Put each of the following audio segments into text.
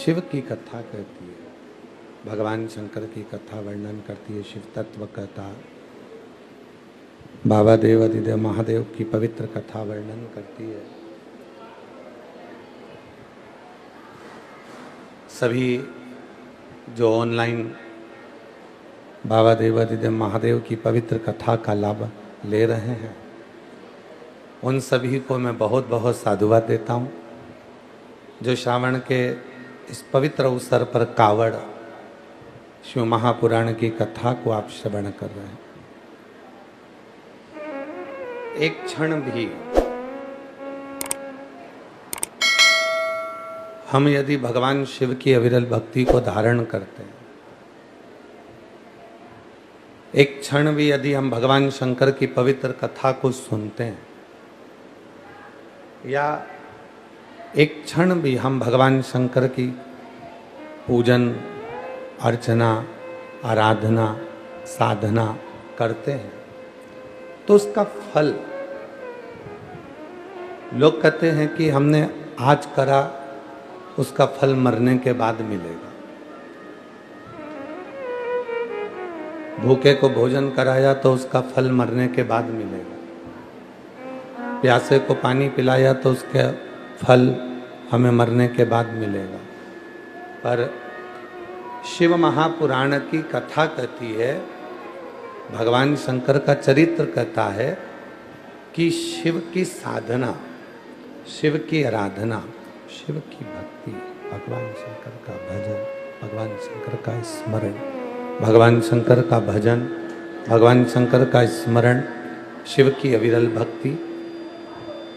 शिव की कथा कहती है, भगवान शंकर की कथा वर्णन करती है, शिव तत्व कथा, बाबा देव अधिदेव महादेव की पवित्र कथा वर्णन करती है। सभी जो ऑनलाइन बाबा देव अधिदेव महादेव की पवित्र कथा का लाभ ले रहे हैं, उन सभी को मैं बहुत बहुत साधुवाद देता हूँ। जो श्रावण के इस पवित्र अवसर पर कावड़ शिव महापुराण की कथा को आप श्रवण कर रहे हैं। एक क्षण भी हम यदि भगवान शिव की अविरल भक्ति को धारण करते हैं, एक क्षण भी यदि हम भगवान शंकर की पवित्र कथा को सुनते हैं, या एक क्षण भी हम भगवान शंकर की पूजन अर्चना आराधना साधना करते हैं, तो उसका फल, लोग कहते हैं कि हमने आज करा उसका फल मरने के बाद मिलेगा। भूखे को भोजन कराया तो उसका फल मरने के बाद मिलेगा। प्यासे को पानी पिलाया तो उसके फल हमें मरने के बाद मिलेगा। पर शिव महापुराण की कथा कहती है, भगवान शंकर का चरित्र कहता है कि शिव की साधना, शिव की आराधना, शिव की भक्ति, भगवान शंकर का भजन, भगवान शंकर का स्मरण, भगवान शंकर का भजन, भगवान शंकर का स्मरण, शिव की अविरल भक्ति,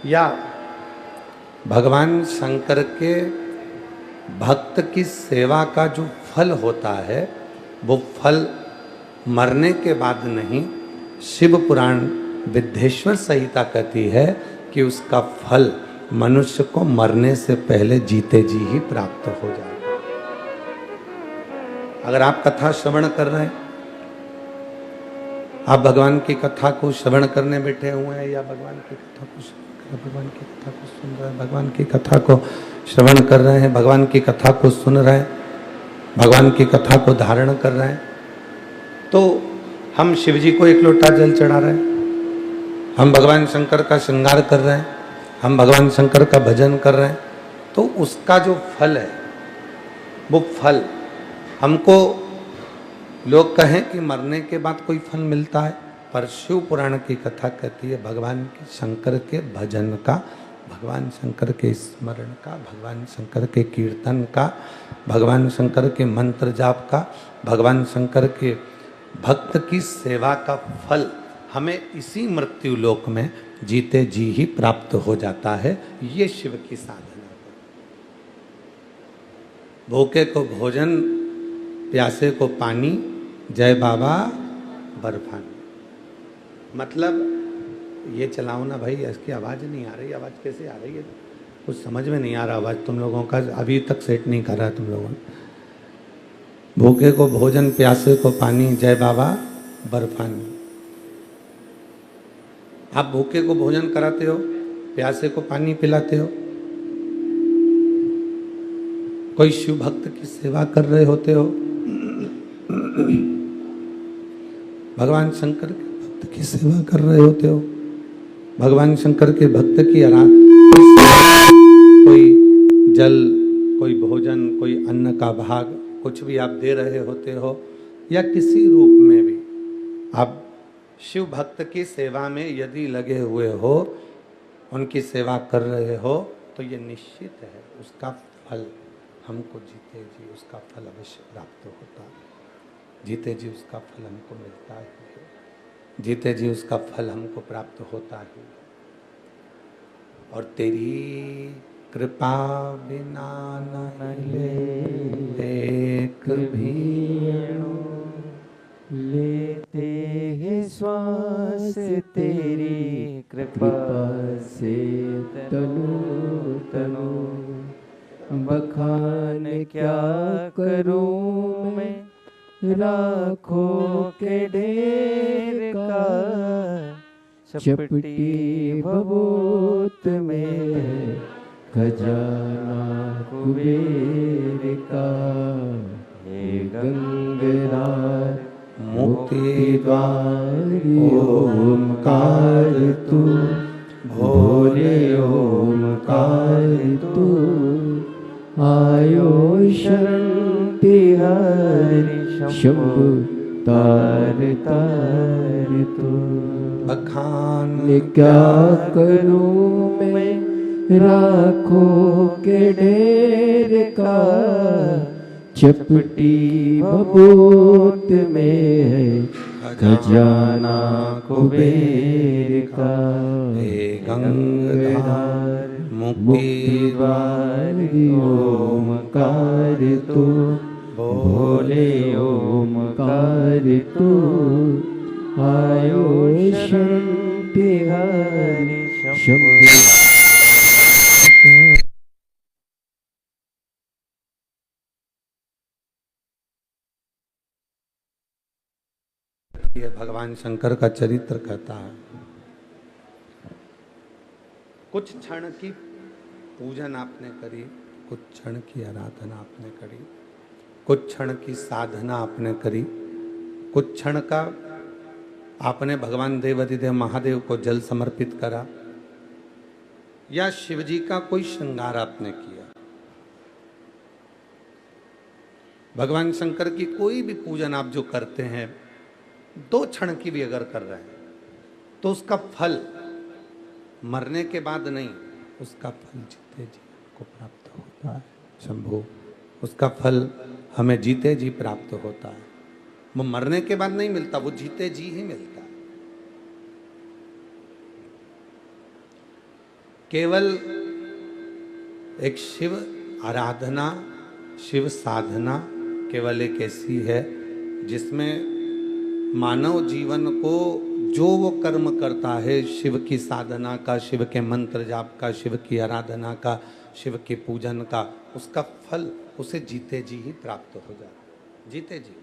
या भगवान शंकर के भक्त की सेवा का जो फल होता है, वो फल मरने के बाद नहीं, शिव पुराण विद्धेश्वर संहिता कहती है कि उसका फल मनुष्य को मरने से पहले जीते जी ही प्राप्त हो जाएगा। अगर आप कथा श्रवण कर रहे हैं, आप भगवान की कथा को श्रवण करने बैठे हुए हैं, या भगवान की कथा को भगवान की कथा को सुन रहे हैं, भगवान की कथा को श्रवण कर रहे हैं, भगवान की कथा को सुन रहे हैं, भगवान की कथा को धारण कर रहे हैं, तो हम शिव जी को एक लोटा जल चढ़ा रहे हैं, हम भगवान शंकर का श्रृंगार कर रहे हैं, हम भगवान शंकर का भजन कर रहे हैं, तो उसका जो फल है, वो फल हमको, लोग कहें कि मरने के बाद कोई फल मिलता है, पर शिव पुराण की कथा कहती है भगवान के शंकर के भजन का, भगवान शंकर के स्मरण का, भगवान शंकर के कीर्तन का, भगवान शंकर के मंत्र जाप का, भगवान शंकर के भक्त की सेवा का फल हमें इसी मृत्यु लोक में जीते जी ही प्राप्त हो जाता है। ये शिव की साधना है। भूखे को भोजन, प्यासे को पानी, जय बाबा बर्फानी। मतलब ये चलाओ ना भाई, इसकी आवाज़ नहीं आ रही, आवाज़ कैसे आ रही है, कुछ समझ में नहीं आ रहा, आवाज़ तुम लोगों का अभी तक सेट नहीं कर रहा तुम लोगों ने। भूखे को भोजन, प्यासे को पानी, जय बाबा बर्फानी। आप भूखे को भोजन कराते हो, प्यासे को पानी पिलाते हो, कोई शिव भक्त की सेवा कर रहे होते हो, भगवान शंकर के भक्त की सेवा कर रहे होते हो, भगवान शंकर के भक्त की कोई जल, कोई भोजन, कोई अन्न का भाग, कुछ भी आप दे रहे होते हो, या किसी रूप में भी आप शिव भक्त की सेवा में यदि लगे हुए हो, उनकी सेवा कर रहे हो, तो ये निश्चित है उसका फल हमको जीते जी, उसका फल अवश्य प्राप्त होता है। जीते जी उसका फल हमको मिलता है, जीते जी उसका फल हमको प्राप्त होता है। और तेरी कृपा बिना न ले एक भी लेते हैं श्वास तेरी कृपा से तनु तनु, बखान क्या करूं मैं लाखों के ढेर का, चपटी भभूत में खजाना कुबेर का, हे गंगनार मुक्ति द्वार ओमकार तू, भोले ओमकार तू, आयो शरण तिहारी शंभु तार तार तू। बखान क्या करूं मैं राखों के ढेर का, चपटी बबूत में है खजाना कुबेर का, हे गंगाधर मुक्ति द्वार ओमकार तू, भोले ओमकार तू, आयो शरण तिहारी शंभु। ये भगवान शंकर का चरित्र कहता है, कुछ क्षण की पूजन आपने करी, कुछ क्षण की आराधना आपने करी, कुछ क्षण की साधना आपने करी, कुछ क्षण का आपने भगवान देवाधिदेव महादेव को जल समर्पित करा, या शिव जी का कोई श्रृंगार आपने किया, भगवान शंकर की कोई भी पूजन आप जो करते हैं, 2 क्षण की भी अगर कर रहे हैं, तो उसका फल मरने के बाद नहीं, उसका फल जीते जी को प्राप्त होता है। शंभु, उसका फल हमें जीते जी प्राप्त होता है। वो मरने के बाद नहीं मिलता, वो जीते जी ही मिलता है। केवल एक शिव आराधना, शिव साधना केवल एक ऐसी है जिसमें मानव जीवन को जो वो कर्म करता है, शिव की साधना का, शिव के मंत्र जाप का, शिव की आराधना का, शिव के पूजन का, उसका फल उसे जीते जी ही प्राप्त हो जाता है, जीते जी।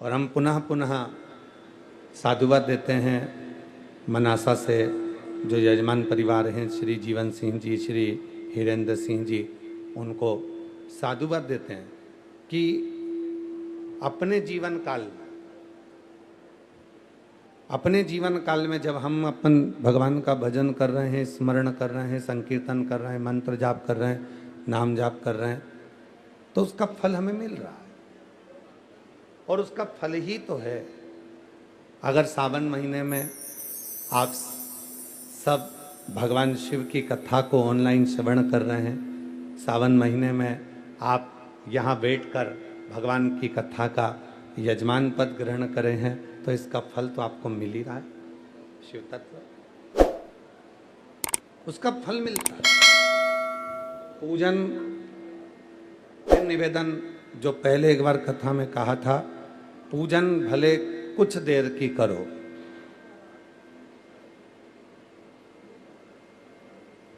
और हम पुनः पुनः साधुवाद देते हैं मनासा से, जो यजमान परिवार हैं, श्री जीवन सिंह जी, श्री हिरेंद्र सिंह जी, उनको साधुवाद देते हैं कि अपने जीवन काल में जब हम अपन भगवान का भजन कर रहे हैं, स्मरण कर रहे हैं, संकीर्तन कर रहे हैं, मंत्र जाप कर रहे हैं, नाम जाप कर रहे हैं, तो उसका फल हमें मिल रहा है। और उसका फल ही तो है, अगर सावन महीने में आप सब भगवान शिव की कथा को ऑनलाइन श्रवण कर रहे हैं, सावन महीने में आप यहाँ बैठकर भगवान की कथा का यजमान पद ग्रहण करे हैं, तो इसका फल तो आपको मिल ही रहा है। शिव तत्व उसका फल मिलता है। पूजन निवेदन, जो पहले एक बार कथा में कहा था, पूजन भले कुछ देर की करो,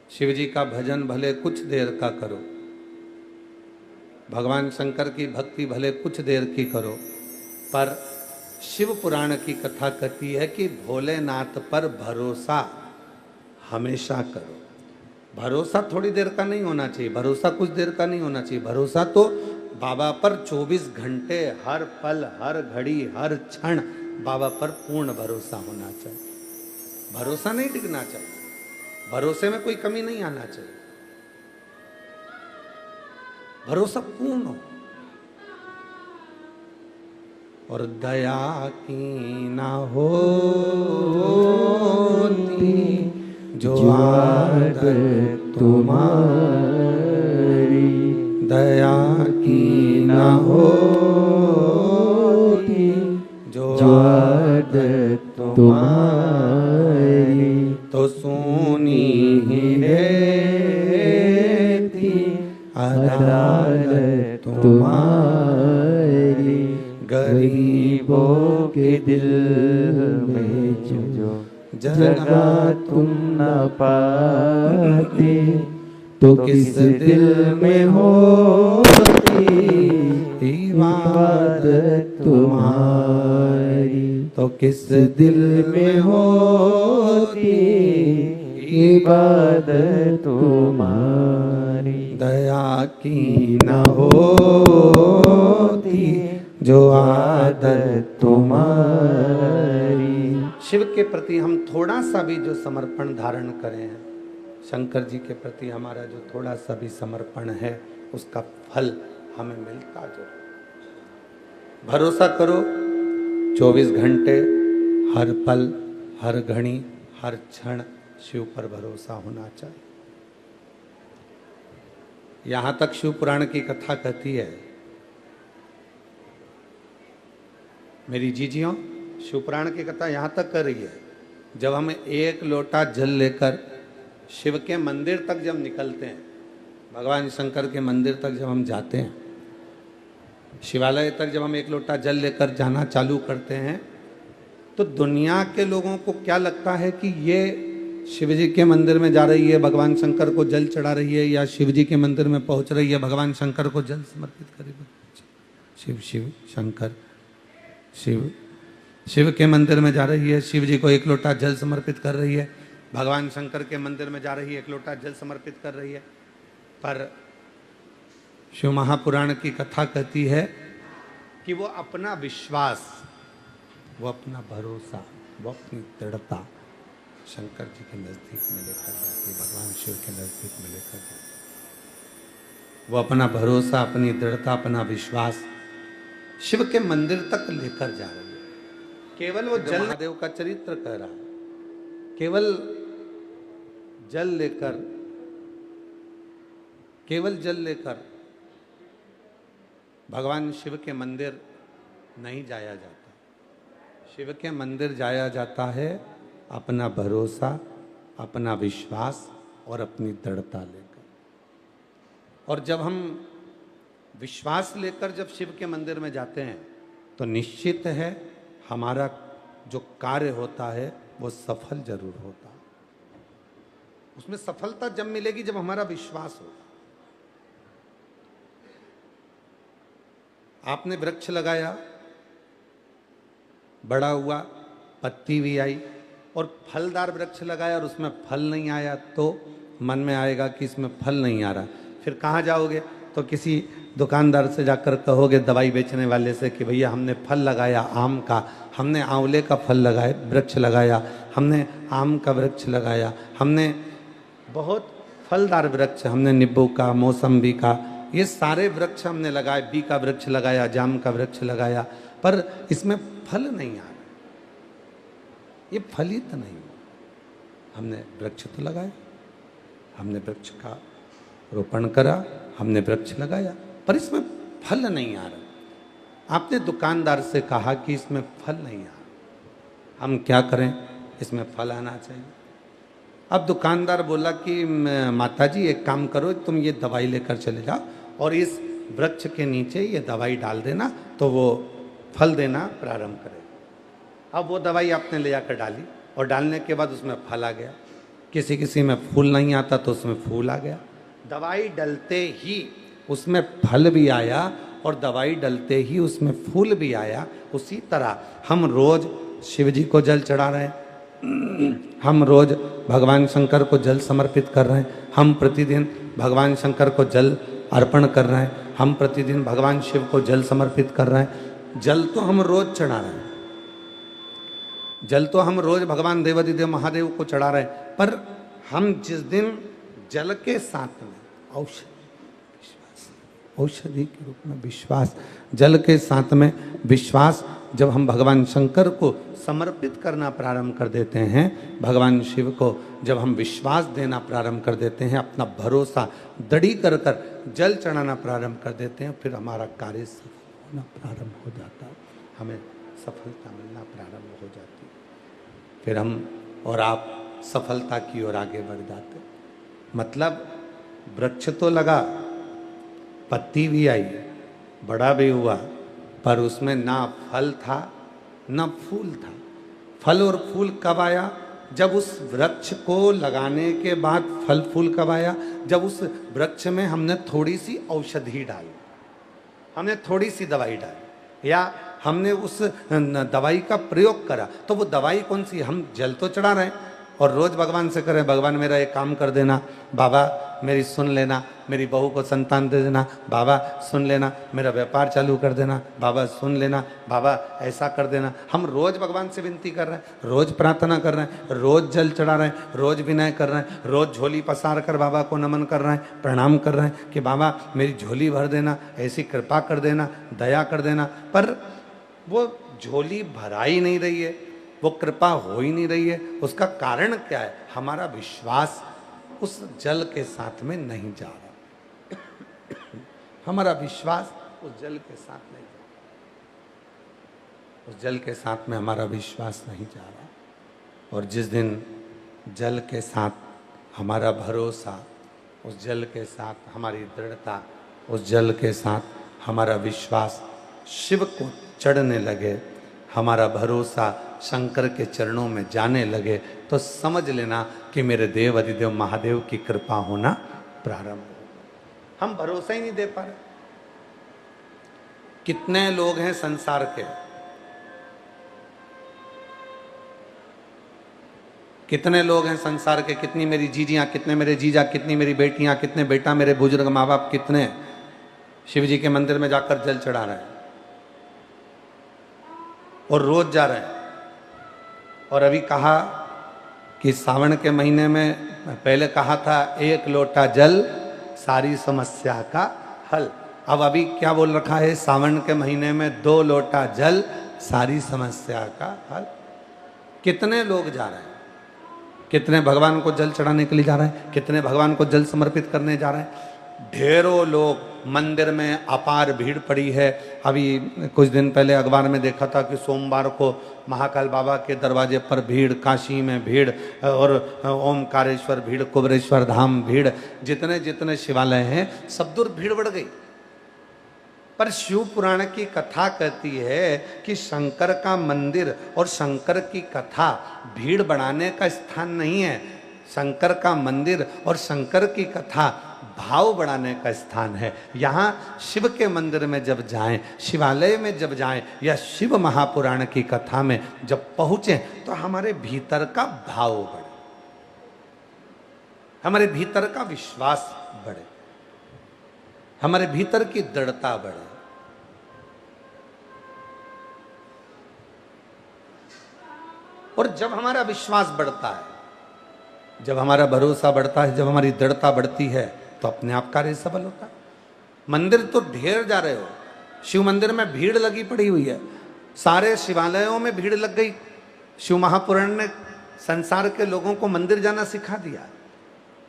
शिव जी का भजन भले कुछ देर का करो, भगवान शंकर की भक्ति भले कुछ देर की करो, पर शिव पुराण की कथा कहती है कि भोलेनाथ पर भरोसा हमेशा करो। भरोसा थोड़ी देर का नहीं होना चाहिए, भरोसा कुछ देर का नहीं होना चाहिए, भरोसा तो बाबा पर 24 घंटे, हर पल, हर घड़ी, हर क्षण बाबा पर पूर्ण भरोसा होना चाहिए। भरोसा नहीं डिगना चाहिए, भरोसे में कोई कमी नहीं आना चाहिए, भरोसा पूर्ण हो। और दया की ना होती जो आदत तुम्हारी, दया की ना होती जो आदत तुम्हारी, तो सुनी ही रहती अदालत तुम्हारी, गरीबों के दिल में जो जगह तुम न पाते, तो किस दिल में होती इबादत तुम्हारी, तो किस दिल में होती इबादत तुम्हारी दया की न होती जो आदत तुम्हारी। शिव के प्रति हम थोड़ा सा भी जो समर्पण धारण करें हैं, शंकर जी के प्रति हमारा जो थोड़ा सा भी समर्पण है, उसका फल हमें मिलता जरूर। भरोसा करो, 24 घंटे हर पल हर घड़ी हर क्षण शिव पर भरोसा होना चाहिए। यहां तक शिव पुराण की कथा कहती है, मेरी जीजियों, शिव पुराण की कथा यहां तक कर रही है, जब हम एक लोटा जल लेकर शिव के मंदिर तक जब निकलते हैं, भगवान शंकर के मंदिर तक जब हम जाते हैं, शिवालय तक जब हम एक लोटा जल लेकर जाना चालू करते हैं, तो दुनिया के लोगों को क्या लगता है कि ये शिव जी के मंदिर में जा रही है, भगवान शंकर को जल चढ़ा रही है, या शिव जी के मंदिर में पहुंच रही है, भगवान शंकर को जल समर्पित करेगी। शिव शिव शंकर शिव शिव के मंदिर में जा रही है, शिव जी को एक लोटा जल समर्पित कर रही है, भगवान शंकर के मंदिर में जा रही है, एक लोटा जल समर्पित कर रही है। पर शिव महापुराण की कथा कहती है कि वो अपना विश्वास, वो अपना भरोसा, वो अपनी दृढ़ता शंकर जी के नजदीक में लेकर जाती, भगवान शिव के नजदीक में लेकर जाती। वो अपना भरोसा, अपनी दृढ़ता, अपना विश्वास शिव के मंदिर तक लेकर जा रही है। केवल वो जल, महादेव का चरित्र कह रहा है, केवल जल लेकर, केवल जल लेकर भगवान शिव के मंदिर नहीं जाया जाता। शिव के मंदिर जाया जाता है अपना भरोसा, अपना विश्वास और अपनी दृढ़ता लेकर। और जब हम विश्वास लेकर जब शिव के मंदिर में जाते हैं, तो निश्चित है हमारा जो कार्य होता है वो सफल जरूर होता है। उसमें सफलता जब मिलेगी जब हमारा विश्वास हो। आपने वृक्ष लगाया, बड़ा हुआ, पत्ती भी आई, और फलदार वृक्ष लगाया और उसमें फल नहीं आया, तो मन में आएगा कि इसमें फल नहीं आ रहा। फिर कहाँ जाओगे? तो किसी दुकानदार से जाकर कहोगे, दवाई बेचने वाले से, कि भैया हमने फल लगाया आम का, हमने आंवले का फल लगाए वृक्ष लगाया, हमने आम का वृक्ष लगाया, हमने बहुत फलदार वृक्ष, हमने नींबू का, मौसम्बी का, ये सारे वृक्ष हमने लगाए, बी का वृक्ष लगाया, जाम का वृक्ष लगाया, पर इसमें फल नहीं आ रहा, ये फलित नहीं। हमने वृक्ष तो लगाया, हमने वृक्ष का रोपण करा, हमने वृक्ष लगाया, पर इसमें फल नहीं आ रहा। आपने दुकानदार से कहा कि इसमें फल नहीं आ रहा, हम क्या करें, इसमें फल आना चाहिए। अब दुकानदार बोला कि माताजी एक काम करो, तुम ये दवाई लेकर चले जाओ और इस वृक्ष के नीचे ये दवाई डाल देना, तो वो फल देना प्रारंभ करे। अब वो दवाई आपने ले जाकर डाली, और डालने के बाद उसमें फल आ गया। किसी किसी में फूल नहीं आता तो उसमें फूल आ गया। दवाई डलते ही उसमें फल भी आया और दवाई डलते ही उसमें फूल भी आया। उसी तरह हम रोज शिव जी को जल चढ़ा रहे हैं, हम रोज भगवान शंकर को जल समर्पित कर रहे हैं, हम प्रतिदिन भगवान शंकर को जल अर्पण कर रहे हैं, हम प्रतिदिन भगवान शिव को जल समर्पित कर रहे हैं। जल तो हम रोज चढ़ा रहे हैं, जल तो हम रोज भगवान देवाधिदेव महादेव को चढ़ा रहे हैं, पर हम जिस दिन जल के साथ में औषधि के रूप में विश्वास, जल के साथ में विश्वास, जब हम भगवान शंकर को समर्पित करना प्रारंभ कर देते हैं, भगवान शिव को जब हम विश्वास देना प्रारंभ कर देते हैं, अपना भरोसा दृढ़ी कर कर जल चढ़ाना प्रारंभ कर देते हैं, फिर हमारा कार्य सफल होना प्रारंभ हो जाता है, हमें सफलता मिलना प्रारंभ हो जाती है। फिर हम और आप सफलता की ओर आगे बढ़ जाते। मतलब वृक्ष तो लगा, पत्ती भी आई, बड़ा भी हुआ, पर उसमें ना फल था ना फूल था। फल और फूल कब आया? जब उस वृक्ष को लगाने के बाद फल फूल कब आया? जब उस वृक्ष में हमने थोड़ी सी औषधि डाली, हमने थोड़ी सी दवाई डाली, या हमने उस दवाई का प्रयोग करा। तो वो दवाई कौन सी? हम जल तो चढ़ा रहे हैं, और रोज भगवान से करें, भगवान मेरा एक काम कर देना, बाबा मेरी सुन लेना, मेरी बहू को संतान दे देना, बाबा सुन लेना, मेरा व्यापार चालू कर देना, बाबा सुन लेना, बाबा ऐसा कर देना। हम रोज भगवान से विनती कर रहे हैं, रोज प्रार्थना कर रहे हैं, रोज जल चढ़ा रहे हैं, रोज विनय कर रहे हैं, रोज झोली पसार कर बाबा को नमन कर रहे हैं, प्रणाम कर रहे हैं कि बाबा मेरी झोली भर देना, ऐसी कृपा कर देना, दया कर देना। पर वो झोली भरा ही नहीं रही है, वो कृपा हो ही नहीं रही है। उसका कारण क्या है? हमारा विश्वास उस जल के साथ में नहीं जा रहा। हमारा विश्वास उस जल के साथ नहीं जा रहा, उस जल के साथ में हमारा विश्वास नहीं जा रहा। और जिस दिन जल के साथ हमारा भरोसा, उस जल के साथ हमारी दृढ़ता, उस जल के साथ हमारा विश्वास शिव को चढ़ने लगे, हमारा भरोसा शंकर के चरणों में जाने लगे, तो समझ लेना कि मेरे देव अधिदेव महादेव की कृपा होना प्रारंभ हो। हम भरोसा ही नहीं दे पा रहे। कितने लोग हैं संसार के, कितने लोग हैं संसार के, कितनी मेरी जीजियां, कितने मेरे जीजा, कितनी मेरी बेटियां, कितने बेटा मेरे बुजुर्ग माँ बाप, कितने शिव जी के मंदिर में जाकर जल चढ़ा रहे हैं और रोज जा रहे हैं। और अभी कहा कि सावन के महीने में, पहले कहा था 1 लोटा जल सारी समस्या का हल। अब अभी क्या बोल रखा है? सावन के महीने में 2 लोटा जल सारी समस्या का हल। कितने लोग जा रहे हैं, कितने भगवान को जल चढ़ाने के लिए जा रहे हैं, कितने भगवान को जल समर्पित करने जा रहे हैं। ढेरों लोग, मंदिर में अपार भीड़ पड़ी है। अभी कुछ दिन पहले अखबार में देखा था कि सोमवार को महाकाल बाबा के दरवाजे पर भीड़, काशी में भीड़, और ओमकारेश्वर भीड़, कुबरेश्वर धाम भीड़, जितने जितने शिवालय हैं सब दूर भीड़ बढ़ गई। पर शिव पुराण की कथा कहती है कि शंकर का मंदिर और शंकर की कथा भीड़ बढ़ाने का स्थान नहीं है। शंकर का मंदिर और शंकर की कथा भाव बढ़ाने का स्थान है। यहाँ शिव के मंदिर में जब जाएं, शिवालय में जब जाएं, या शिव महापुराण की कथा में जब पहुंचे, तो हमारे भीतर का भाव बढ़े, हमारे भीतर का विश्वास बढ़े, हमारे भीतर की दृढ़ता बढ़े। और जब हमारा विश्वास बढ़ता है, जब हमारा भरोसा बढ़ता है, जब हमारी दृढ़ता बढ़ती है, तो अपने आप कार्य सफल होता है। मंदिर तो ढेर जा रहे हो, शिव मंदिर में भीड़ लगी पड़ी हुई है, सारे शिवालयों में भीड़ लग गई। शिव महापुराण ने संसार के लोगों को मंदिर जाना सिखा दिया,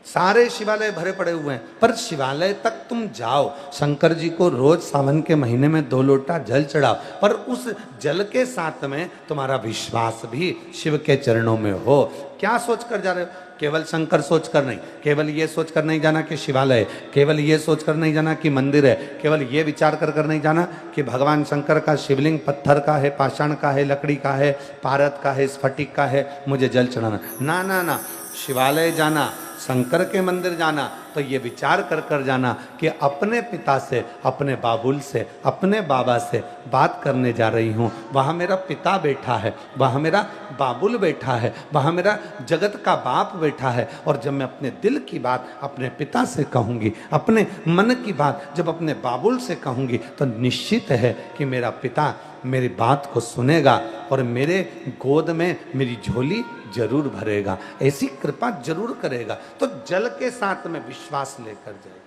सारे शिवालय भरे पड़े हुए हैं। पर शिवालय तक तुम जाओ, शंकर जी को रोज सावन के महीने में 2 लोटा जल चढ़ाओ, पर उस जल के साथ में तुम्हारा विश्वास भी शिव के चरणों में हो। क्या सोच कर जा रहे हो? केवल शंकर सोच कर नहीं, केवल ये सोच कर नहीं जाना कि शिवालय, केवल ये सोच कर नहीं जाना कि मंदिर है, केवल ये विचार कर नहीं जाना कि भगवान शंकर का शिवलिंग पत्थर का है, पाषाण का है, लकड़ी का है, पारद का है, स्फटिक का है, मुझे जल चढ़ाना। ना ना ना, शिवालय जाना, शंकर के मंदिर जाना, तो ये विचार कर जाना कि अपने पिता से, अपने बाबुल से, अपने बाबा से बात करने जा रही हूँ। वहाँ मेरा पिता बैठा है, वहाँ मेरा बाबुल बैठा है, वहाँ मेरा जगत का बाप बैठा है। और जब मैं अपने दिल की बात अपने पिता से कहूँगी, अपने मन की बात जब अपने बाबुल से कहूँगी, तो निश्चित है कि मेरा पिता मेरी बात को सुनेगा और मेरे गोद में मेरी झोली जरूर भरेगा, ऐसी कृपा जरूर करेगा। तो जल के साथ में विश्वास लेकर जाए।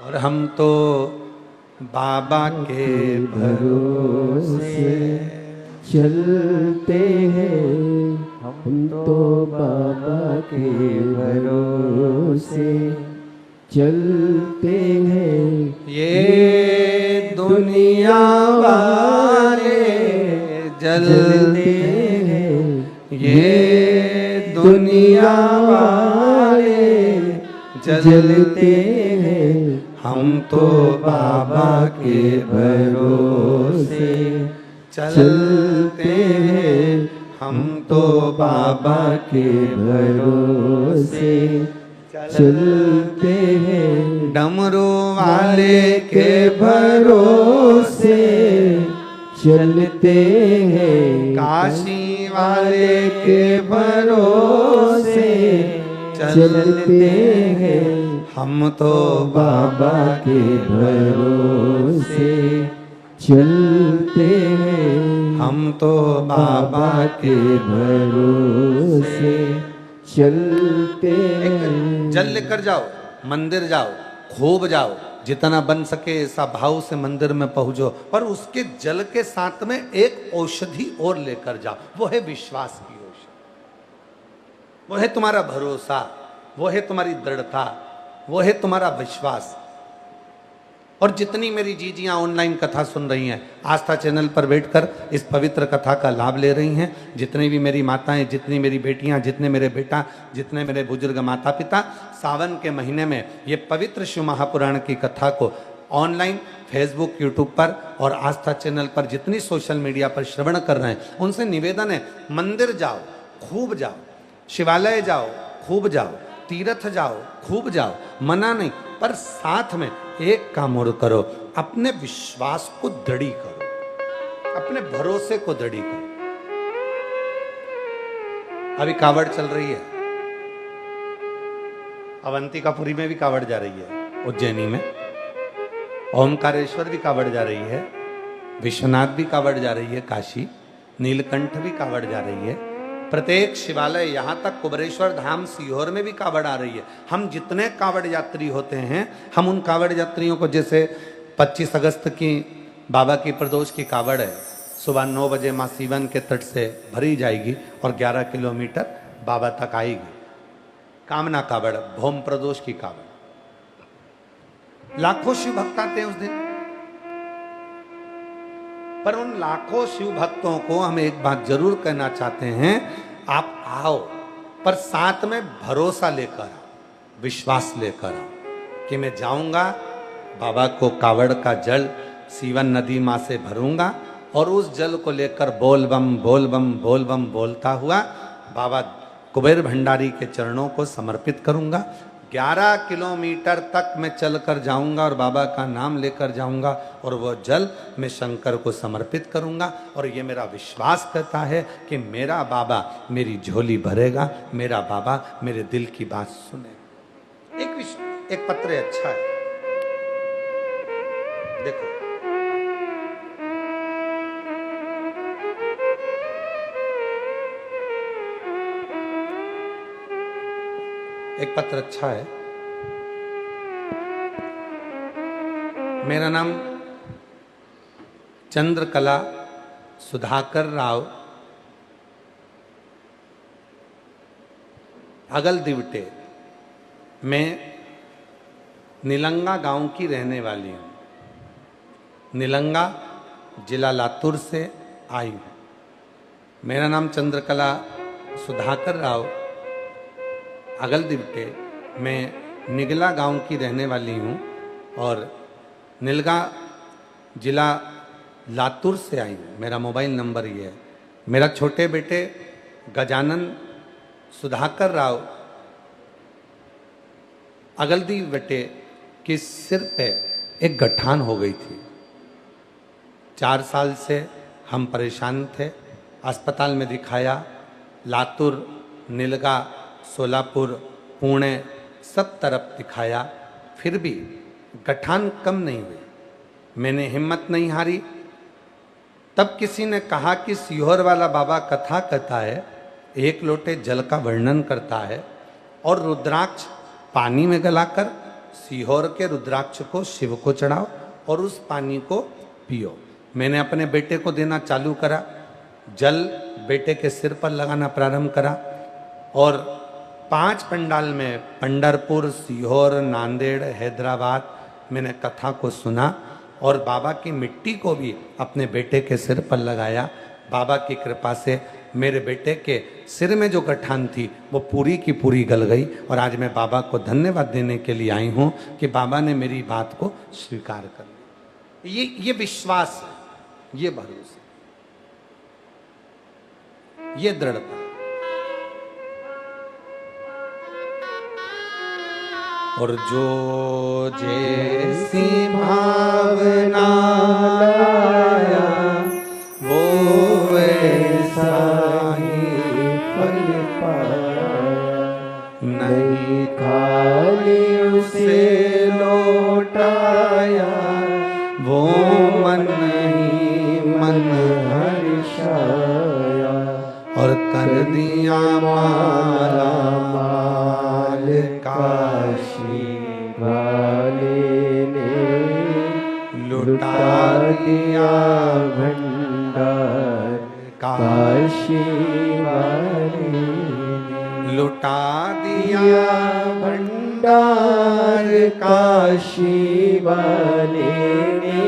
और हम तो बाबा के भरोसे चलते हैं, हम तो बाबा के भरोसे चलते हैं। ये दुनिया वाले जलते हैं, ये दुनिया वाले जलते हैं, हम तो बाबा के भरोसे चलते हैं, हम तो बाबा के भरोसे चलते हैं। डमरू वाले के भरोसे चलते हैं काशी वाले के भरोसे चलते हैं हम तो बाबा के भरोसे चलते हैं हम तो बाबा के भरोसे चलते हैं। जल लेकर जाओ, मंदिर जाओ, खूब जाओ, जितना बन सके ऐसा भाव से मंदिर में पहुंचो, पर उसके जल के साथ में एक औषधि और लेकर जाओ, वो है विश्वास की औषधि, वो है तुम्हारा भरोसा, वो है तुम्हारी दृढ़ता, वो है तुम्हारा विश्वास। और जितनी मेरी जीजियां ऑनलाइन कथा सुन रही हैं, आस्था चैनल पर बैठकर इस पवित्र कथा का लाभ ले रही हैं, जितनी भी मेरी माताएं, जितनी मेरी बेटियां, जितने मेरे बेटा, जितने मेरे बुजुर्ग माता पिता, सावन के महीने में ये पवित्र शिव महापुराण की कथा को ऑनलाइन फेसबुक, यूट्यूब पर और आस्था चैनल पर जितनी सोशल मीडिया पर श्रवण कर रहे हैं, उनसे निवेदन है, मंदिर जाओ, खूब जाओ, शिवालय जाओ, खूब जाओ, तीर्थ जाओ, खूब जाओ, मना नहीं, पर साथ में एक काम और करो, अपने विश्वास को दृढ़ी करो, अपने भरोसे को दृढ़ी करो। अभी कावड़ चल रही है, अवंतिकापुरी में भी कावड़ जा रही है, उज्जैनी में ओमकारेश्वर भी कावड़ जा रही है, विश्वनाथ भी कावड़ जा रही है, काशी नीलकंठ भी कावड़ जा रही है, प्रत्येक शिवालय, यहाँ तक कुबरेश्वर धाम सीहोर में भी कावड़ आ रही है। हम जितने कावड़ यात्री होते हैं, हम उन कावड़ यात्रियों को, जैसे 25 अगस्त की बाबा की प्रदोष की कावड़ है, सुबह 9 बजे माँ सीवन के तट से भरी जाएगी और 11 किलोमीटर बाबा तक आएगी। कामना कावड़, भौम प्रदोष की कावड़, लाखों शिव भक्त आते हैं उस दिन। पर उन लाखों शिव भक्तों को हम एक बात जरूर कहना चाहते हैं, आप आओ, पर साथ में भरोसा लेकर आओ, विश्वास लेकर आओ कि मैं जाऊंगा, बाबा को कावड़ का जल सीवन नदी माँ से भरूंगा और उस जल को लेकर बोल बम बोल बम बोल बम बोलता हुआ बाबा कुबेर भंडारी के चरणों को समर्पित करूंगा। 11 किलोमीटर तक मैं चलकर जाऊंगा और बाबा का नाम लेकर जाऊंगा और वो जल मैं शंकर को समर्पित करूंगा। और ये मेरा विश्वास कहता है कि मेरा बाबा मेरी झोली भरेगा, मेरा बाबा मेरे दिल की बात सुने। एक पत्र अच्छा है, देखो, एक पत्र अच्छा है। मेरा नाम चंद्रकला सुधाकर राव, अगल दिवटे, मैं निलंगा गांव की रहने वाली हूँ। निलंगा जिला लातूर से आई हूँ। मेरा नाम चंद्रकला सुधाकर राव, अगल दिवटे, मैं निगला गांव की रहने वाली हूँ और निलगा जिला लातूर से आई हूँ। मेरा मोबाइल नंबर ये है। मेरा छोटे बेटे गजानन सुधाकर राव अगलदी बेटे के सिर पे एक गठान हो गई थी। 4 साल से हम परेशान थे, अस्पताल में दिखाया, लातूर, निलगा, सोलापुर, पुणे, सब तरफ दिखाया, फिर भी गठान कम नहीं हुई। मैंने हिम्मत नहीं हारी। तब किसी ने कहा कि सीहोर वाला बाबा कथा कहता है, 1 लोटे जल का वर्णन करता है और रुद्राक्ष पानी में गलाकर सीहोर के रुद्राक्ष को शिव को चढ़ाओ और उस पानी को पियो। मैंने अपने बेटे को देना चालू करा, जल बेटे के सिर पर लगाना प्रारंभ करा और 5 पंडाल में, पंडरपुर, सीहोर, नांदेड़, हैदराबाद, मैंने कथा को सुना और बाबा की मिट्टी को भी अपने बेटे के सिर पर लगाया। बाबा की कृपा से मेरे बेटे के सिर में जो गठान थी वो पूरी की पूरी गल गई और आज मैं बाबा को धन्यवाद देने के लिए आई हूँ कि बाबा ने मेरी बात को स्वीकार कर लिया। ये विश्वास है, ये भरोसा, ये दृढ़ता। और जो जैसी भावना लाया लौटाया, वो मन ही मन हर्षाया, और कर दिया माला माल काशी वाले ने, लुटा दिया भंडार काशी वाले ने, लुटा दिया भंडार काशी वाले ने,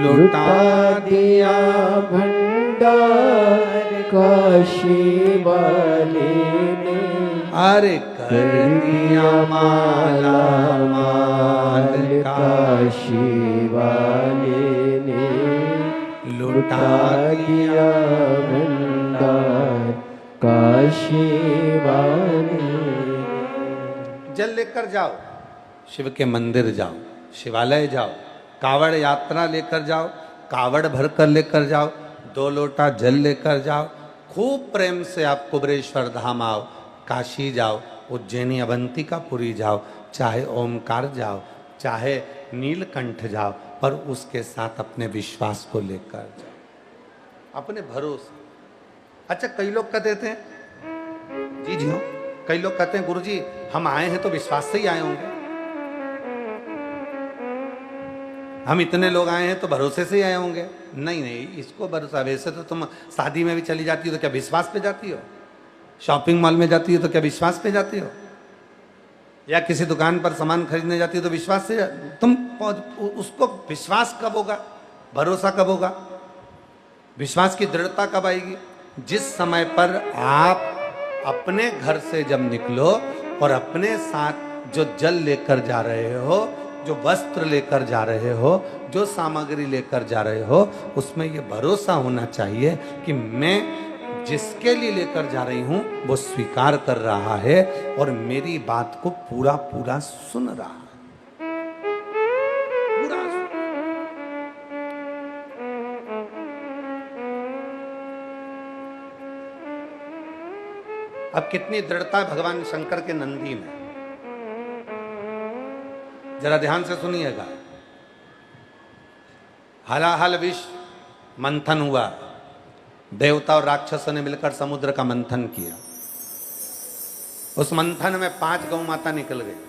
लुटा दिया भंडार काशी वाले ने, अरे कर दिया माला माल काशी वाले ने, लुटा दिया भंडार काशी वाले ने। जल लेकर जाओ, शिव के मंदिर जाओ, शिवालय जाओ, कावड़ यात्रा लेकर जाओ, कावड़ भरकर लेकर जाओ, 2 लोटा जल लेकर जाओ, खूब प्रेम से आप कुबरेश्वर धाम आओ, काशी जाओ, उज्जैनी अवंतिकापुरी जाओ, चाहे ओमकार जाओ, चाहे नीलकंठ जाओ, पर उसके साथ अपने विश्वास को लेकर जाओ, अपने भरोसे। अच्छा, कई लोग कहते थे जी जी हाँ, कई लोग कहते हैं गुरुजी हम आए हैं तो विश्वास से ही आए होंगे, हम इतने लोग आए हैं तो भरोसे से ही आए होंगे। नहीं नहीं, इसको भरोसा, वैसे तो तुम शादी में भी चली जाती हो तो क्या विश्वास पे जाती हो, शॉपिंग मॉल में जाती हो तो क्या विश्वास पे जाती हो, या किसी दुकान पर सामान खरीदने जाती हो तो विश्वास से तुम उसको विश्वास कब होगा, भरोसा कब होगा, विश्वास की दृढ़ता कब आएगी? जिस समय पर आप अपने घर से जब निकलो और अपने साथ जो जल लेकर जा रहे हो, जो वस्त्र लेकर जा रहे हो, जो सामग्री लेकर जा रहे हो, उसमें ये भरोसा होना चाहिए कि मैं जिसके लिए लेकर जा रही हूं वो स्वीकार कर रहा है और मेरी बात को पूरा पूरा सुन रहा है, पूरा सुन। अब कितनी दृढ़ता है भगवान शंकर के नंदी में, जरा ध्यान से सुनिएगा। हलाहल विष मंथन हुआ, देवता और राक्षसों ने मिलकर समुद्र का मंथन किया, उस मंथन में 5 गौ माता निकल गई,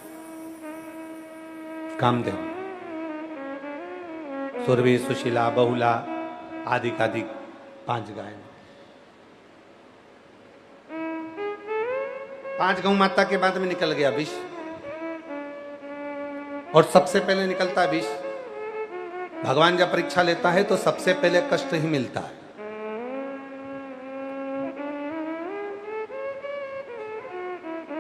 कामदेव, सुरभि, सुशीला, बहुला आदि कादि 5 गायें। 5 गौ माता के बाद में निकल गया विष, और सबसे पहले निकलता है विष। भगवान जब परीक्षा लेता है तो सबसे पहले कष्ट ही मिलता है,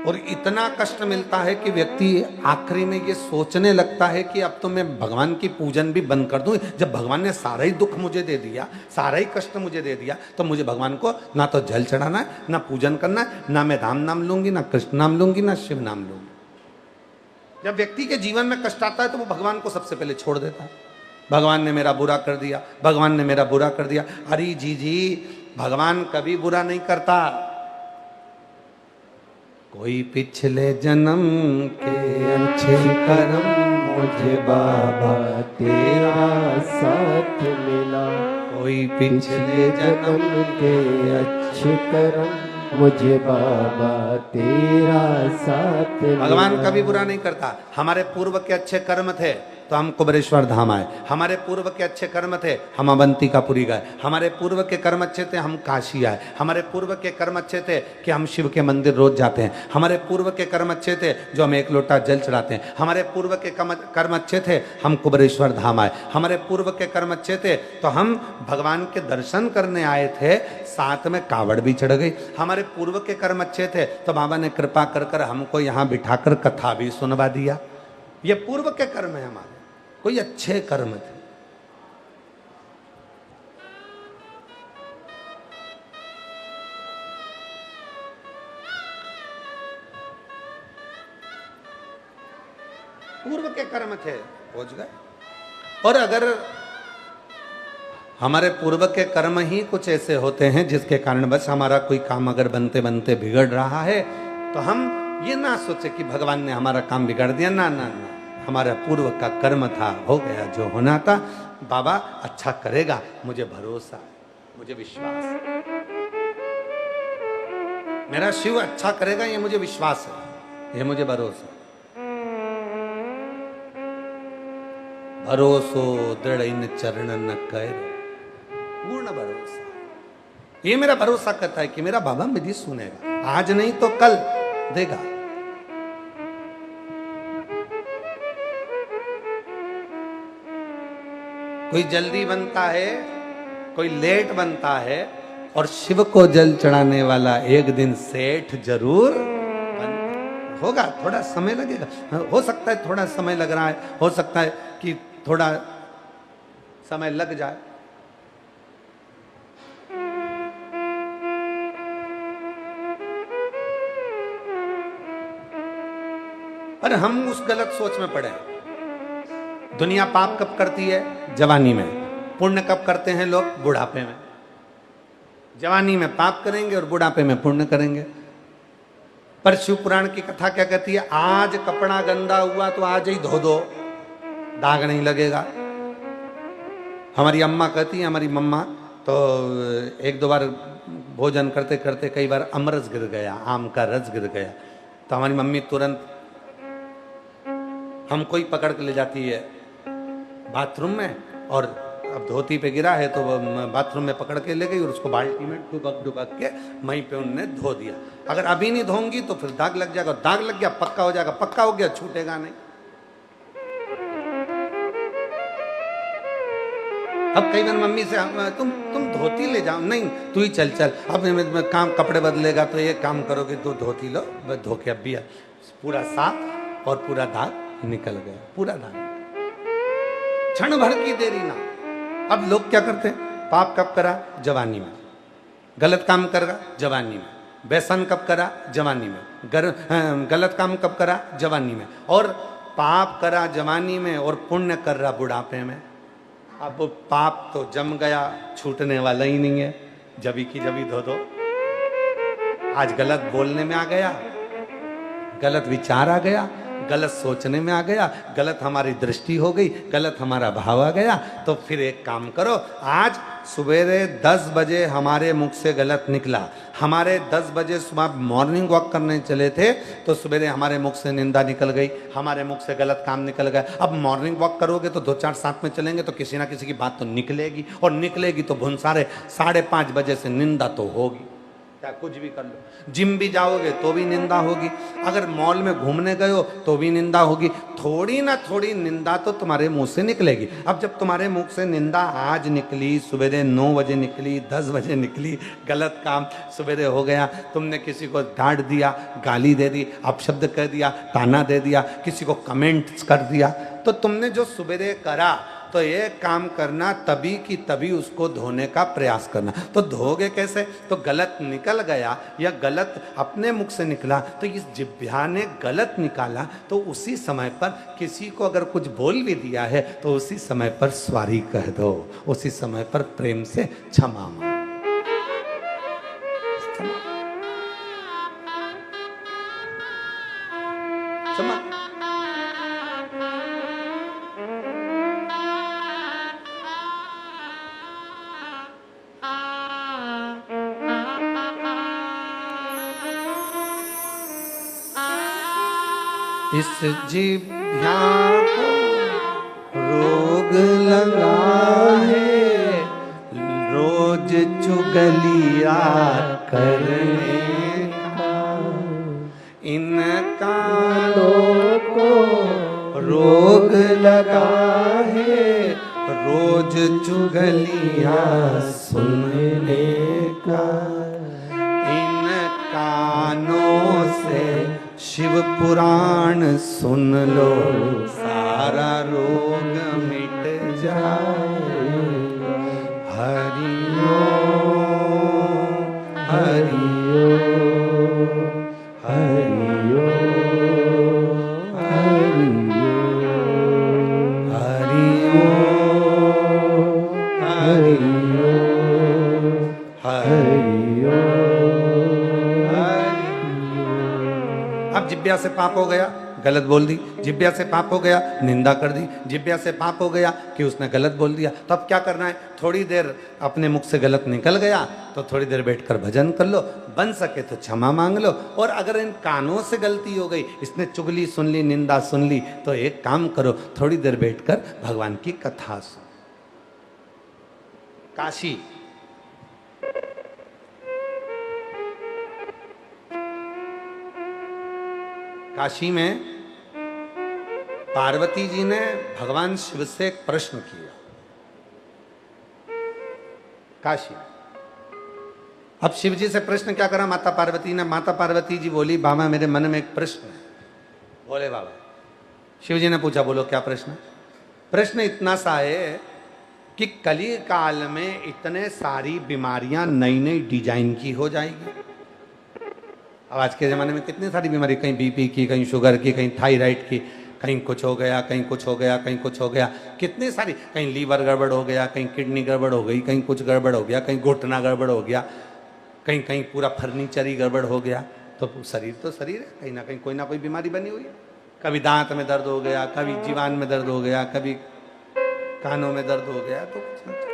और इतना कष्ट मिलता है कि व्यक्ति आखिरी में ये सोचने लगता है कि अब तो मैं भगवान की पूजन भी बंद कर दूं। जब भगवान ने सारा ही दुख मुझे दे दिया, सारा ही कष्ट मुझे दे दिया, तो मुझे भगवान को ना तो जल चढ़ाना है, ना पूजन करना है, ना मैं राम नाम लूंगी, ना कृष्ण नाम लूंगी, ना शिव नाम लूंगी। जब व्यक्ति के जीवन में कष्ट आता है तो वो भगवान को सबसे पहले छोड़ देता है। भगवान ने मेरा बुरा कर दिया, भगवान ने मेरा बुरा कर दिया। अरे जी, भगवान कभी बुरा नहीं करता। कोई पिछले जन्म के अच्छे कर्म मुझे बाबा तेरा साथ मिला, कोई पिछले जन्म के अच्छे कर्म मुझे बाबा तेरा साथ मिला। भगवान कभी बुरा नहीं करता। हमारे पूर्व के अच्छे कर्म थे तो हम कुबरेश्वर धाम आए, हमारे पूर्व के अच्छे कर्म थे हम अवंतिकापुरी गए, हमारे पूर्व के कर्म अच्छे थे हम काशी आए, हमारे पूर्व के कर्म अच्छे थे कि हम शिव के मंदिर रोज जाते हैं, हमारे पूर्व के कर्म अच्छे थे जो हम 1 लोटा जल चढ़ाते हैं, हमारे पूर्व के कर्म अच्छे थे हम कुबरेश्वर धाम आए, हमारे पूर्व के कर्म अच्छे थे तो हम भगवान के दर्शन करने आए थे, साथ में कावड़ भी चढ़ गई। हमारे पूर्व के कर्म अच्छे थे तो बाबा ने कृपा कर कर हमको यहाँ बिठाकर कथा भी सुनवा दिया। ये पूर्व के कर्म है हमारे, कोई अच्छे कर्म थे। पूर्व के कर्म थे, पहुंच गए। और अगर हमारे पूर्व के कर्म ही कुछ ऐसे होते हैं जिसके कारण बस हमारा कोई काम अगर बनते बनते बिगड़ रहा है तो हम ये ना सोचे कि भगवान ने हमारा काम बिगाड़ दिया। ना ना ना, हमारा पूर्व का कर्म था, हो गया जो होना था। बाबा अच्छा करेगा, मुझे भरोसा है, मुझे विश्वास है, मेरा शिव अच्छा करेगा, ये मुझे विश्वास है, ये मुझे भरोसा है। भरोसो दृढ़ इन चरण न कैरो, पूर्ण भरोसा। ये मेरा भरोसा करता है कि मेरा बाबा मेरी सुनेगा, आज नहीं तो कल देगा। कोई जल्दी बनता है, कोई लेट बनता है, और शिव को जल चढ़ाने वाला एक दिन सेठ जरूर होगा। थोड़ा समय लगेगा, हो सकता है थोड़ा समय लग रहा है, हो सकता है कि थोड़ा समय लग जाए, पर हम उस गलत सोच में पड़े। दुनिया पाप कब करती है? जवानी में। पुण्य कब करते हैं लोग? बुढ़ापे में। जवानी में पाप करेंगे और बुढ़ापे में पुण्य करेंगे। पर शिव पुराण की कथा क्या कहती है? आज कपड़ा गंदा हुआ तो आज ही धो दो, दाग नहीं लगेगा। हमारी अम्मा कहती है, हमारी मम्मा तो एक दो बार भोजन करते करते कई बार अमरस गिर गया, आम का रस गिर गया, तो हमारी मम्मी तुरंत हमको ही पकड़ के ले जाती है बाथरूम में, और अब धोती पे गिरा है तो बाथरूम में पकड़ के ले गई और उसको बाल्टी में डुबक डुबक के वहीं पे उनने धो दिया। अगर अभी नहीं धोंगी तो फिर दाग लग जाएगा, दाग लग गया पक्का हो जाएगा, पक्का हो गया छूटेगा नहीं। अब कई बार मम्मी से तुम धोती ले जाओ, नहीं तू ही चल चल, अब काम कपड़े बदलेगा तो ये काम करोगे, तो धोती लो, धो के अब भी पूरा साफ और पूरा दाग निकल गया, पूरा दाग, क्षण भर की देरी ना। अब लोग क्या करते हैं? पाप कब करा? जवानी में। गलत काम करा? जवानी में। व्यसन कब करा? जवानी में। गलत काम कब करा? जवानी में। और पाप करा जवानी में और पुण्य कर रहा बुढ़ापे में। अब पाप तो जम गया, छूटने वाला ही नहीं है, जबी की जबी धो दो। आज गलत बोलने में आ गया, गलत विचार आ गया, गलत सोचने में आ गया, गलत हमारी दृष्टि हो गई, गलत हमारा भाव आ गया। तो फिर एक काम करो, आज सवेरे 10 बजे हमारे मुख से गलत निकला, हमारे 10 बजे सुबह मॉर्निंग वॉक करने चले थे तो सवेरे हमारे मुख से निंदा निकल गई, हमारे मुख से गलत काम निकल गया। अब मॉर्निंग वॉक करोगे तो 2-4 साथ में चलेंगे तो किसी ना किसी की बात तो निकलेगी, और निकलेगी तो भुनसारे 5:30 बजे से निंदा तो होगी, क्या कुछ भी कर लो। जिम भी जाओगे तो भी निंदा होगी, अगर मॉल में घूमने गए हो तो भी निंदा होगी, थोड़ी ना थोड़ी निंदा तो तुम्हारे मुंह से निकलेगी। अब जब तुम्हारे मुंह से निंदा आज निकली, सवेरे 9 बजे निकली, 10 बजे निकली, गलत काम सवेरे हो गया, तुमने किसी को डांट दिया, गाली दे दी, अपशब्द कह दिया, ताना दे दिया, किसी को कमेंट्स कर दिया, तो तुमने जो सवेरे करा तो ये काम करना तभी की तभी उसको धोने का प्रयास करना। तो धोगे कैसे? तो गलत निकल गया या गलत अपने मुख से निकला, तो इस जिह्वा ने गलत निकाला, तो उसी समय पर किसी को अगर कुछ बोल भी दिया है तो उसी समय पर सॉरी कह दो, उसी समय पर प्रेम से क्षमा मांगो। क्षमा। इस जिह्वा को रोग लगा है, रोज चुगलिया करने का, इन कानों को रोग लगा है, रोज चुगलिया सुनने का, इन कानों से शिव पुराण सुन लो, सारा रोग मिट जाए। हरि ओम, हरि ओम, हरि ओम, हरि ओम, हरि ओम, हरि ओम। अब जिब्या से पाप हो गया, गलत बोल दी, जिब्या से पाप हो गया, निंदा कर दी, जिब्या से पाप हो गया कि उसने गलत बोल दिया। तो अब क्या करना है, थोड़ी देर अपने मुख से गलत निकल गया तो थोड़ी देर बैठकर भजन कर लो, बन सके तो क्षमा मांग लो। और अगर इन कानों से गलती हो गई, इसने चुगली सुन ली, निंदा सुन ली, तो एक काम करो, थोड़ी देर बैठकर भगवान की कथा सुनो। काशी, काशी में पार्वती जी ने भगवान शिव से एक प्रश्न किया। काशी, अब शिव जी से प्रश्न क्या करा माता पार्वती ने? माता पार्वती जी बोली, बाबा मेरे मन में एक प्रश्न है। बोले बाबा। शिव जी ने पूछा, बोलो क्या प्रश्न? प्रश्न इतना सा है कि कली काल में इतने सारी बीमारियां नई नई डिजाइन की हो जाएगी। अब आज के ज़माने में कितनी सारी बीमारी, कहीं बीपी की, कहीं शुगर की, कहीं थायराइड की, कहीं कुछ हो गया, कहीं कुछ हो गया, कहीं कुछ हो गया, कितनी सारी, कहीं लीवर गड़बड़ हो गया, कहीं किडनी गड़बड़ हो गई, कहीं कुछ गड़बड़ हो गया, कहीं घुटना गड़बड़ हो गया, कहीं कहीं पूरा फर्नीचर ही गड़बड़ हो गया। तो शरीर तो शरीर है, कहीं ना कोई बीमारी बनी हुई है। कभी दांत में दर्द हो गया, कभी जीवान में दर्द हो गया, कभी कानों में दर्द हो गया, तो कुछ नहीं।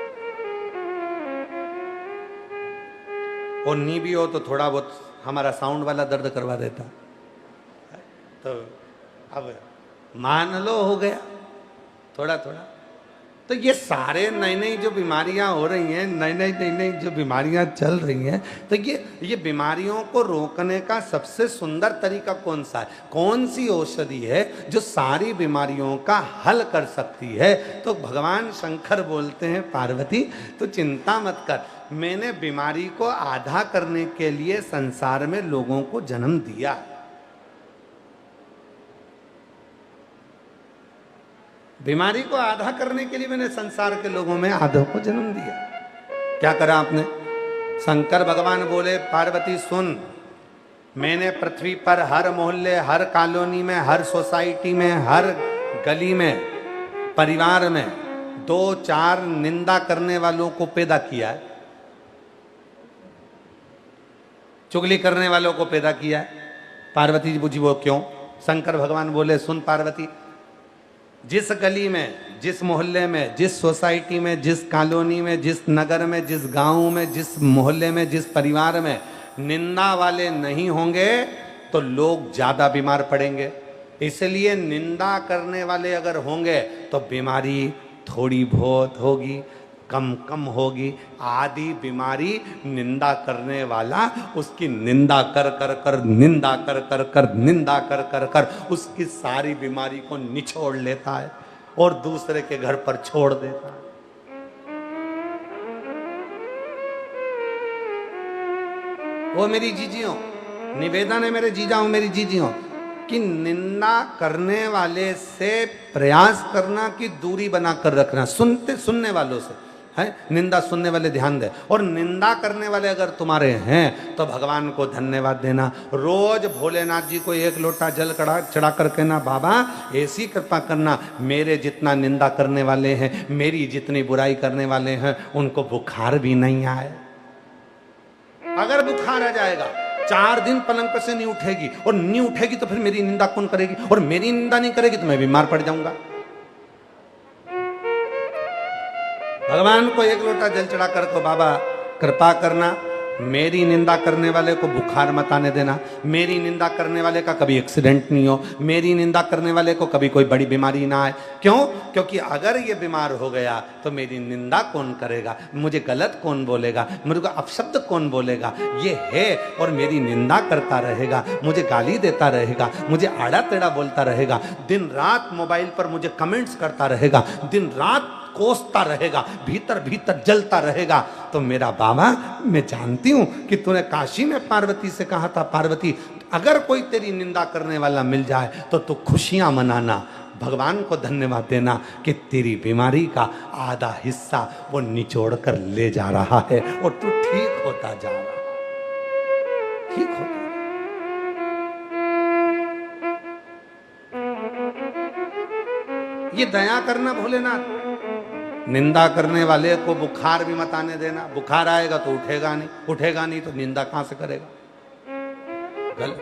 और नी भी हो तो थोड़ा बहुत हमारा साउंड वाला दर्द करवा देता। तो अब मान लो हो गया थोड़ा थोड़ा। तो ये सारे नई नई जो बीमारियां हो रही हैं, नई नई जो बीमारियां चल रही हैं, तो ये बीमारियों को रोकने का सबसे सुंदर तरीका कौन सा है? कौन सी औषधि है जो सारी बीमारियों का हल कर सकती है? तो भगवान शंकर बोलते हैं, पार्वती तो चिंता मत कर, मैंने बीमारी को आधा करने के लिए संसार में लोगों को जन्म दिया। बीमारी को आधा करने के लिए मैंने संसार के लोगों में आधों को जन्म दिया। क्या करा आपने? शंकर भगवान बोले, पार्वती सुन, मैंने पृथ्वी पर हर मोहल्ले, हर कॉलोनी में, हर सोसाइटी में, हर गली में, परिवार में 2-4 निंदा करने वालों को पैदा किया है, चुगली करने वालों को पैदा किया है। पार्वती जी पूछी, वो क्यों? शंकर भगवान बोले, सुन पार्वती, जिस गली में, जिस मोहल्ले में, जिस सोसाइटी में, जिस कॉलोनी में, जिस नगर में, जिस गांव में, जिस मोहल्ले में, जिस परिवार में निंदा वाले नहीं होंगे तो लोग ज्यादा बीमार पड़ेंगे। इसलिए निंदा करने वाले अगर होंगे तो बीमारी थोड़ी बहुत होगी, कम होगी। आदि बीमारी निंदा करने वाला उसकी निंदा कर कर कर, निंदा कर कर कर, निंदा कर कर कर उसकी सारी बीमारी को निचोड़ लेता है और दूसरे के घर पर छोड़ देता है। वो मेरी जीजियों, निवेदन है मेरे जीजाओं, मेरी जीजियों, कि निंदा करने वाले से प्रयास करना कि दूरी बनाकर रखना। सुनने वालों से है, निंदा सुनने वाले ध्यान दे, और निंदा करने वाले अगर तुम्हारे हैं तो भगवान को धन्यवाद देना। रोज भोलेनाथ जी को 1 लोटा जल चढ़ा कर कहना, बाबा ऐसी कृपा करना, मेरे जितना निंदा करने वाले हैं, मेरी जितनी बुराई करने वाले हैं, उनको बुखार भी नहीं आए। अगर बुखार आ जाएगा, 4 दिन पलंग पर से नहीं उठेगी, और नहीं उठेगी तो फिर मेरी निंदा कौन करेगी? और मेरी निंदा नहीं करेगी तो मैं बीमार पड़ जाऊंगा। भगवान को 1 लोटा जल चढ़ा कर को, बाबा कृपा करना, मेरी निंदा करने वाले को बुखार मत आने देना, मेरी निंदा करने वाले का कभी एक्सीडेंट नहीं हो, मेरी निंदा करने वाले को कभी कोई बड़ी बीमारी ना आए। क्यों? क्योंकि अगर ये बीमार हो गया तो मेरी निंदा कौन करेगा, मुझे गलत कौन बोलेगा, मेरे को अपशब्द कौन बोलेगा? ये है, और मेरी निंदा करता रहेगा, मुझे गाली देता रहेगा, मुझे आड़ा टेढ़ा बोलता रहेगा, दिन रात मोबाइल पर मुझे कमेंट्स करता रहेगा, दिन रात कोसता रहेगा, भीतर भीतर जलता रहेगा, तो मेरा बाबा, मैं जानती हूं कि तूने काशी में पार्वती से कहा था, पार्वती अगर कोई तेरी निंदा करने वाला मिल जाए तो तू खुशियां मनाना, भगवान को धन्यवाद देना कि तेरी बीमारी का आधा हिस्सा वो निचोड़ कर ले जा रहा है और तू ठीक होता जा रहा है, ठीक होता। ये दया करना भोलेनाथ। निंदा करने वाले को बुखार भी मत आने देना, बुखार आएगा तो उठेगा नहीं तो निंदा कहां से करेगा? गलत,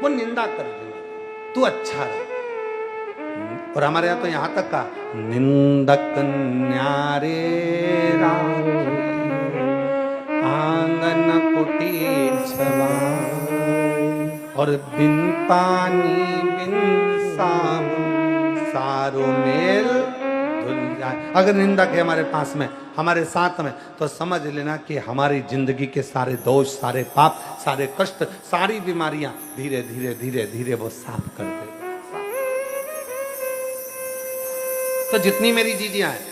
वो निंदा कर देना। तू अच्छा रह। और हमारे यहाँ तो यहाँ तक का निंदक न्यारे आंगन कुटीर छवाए और बिन पानी बिन सारो मेल धुल जाए। अगर निंदक है हमारे पास में, हमारे साथ में, तो समझ लेना कि हमारी जिंदगी के सारे दोष, सारे पाप, सारे कष्ट, सारी बीमारियां धीरे धीरे धीरे धीरे वो साफ कर देगा। तो जितनी मेरी जीजियां हैं,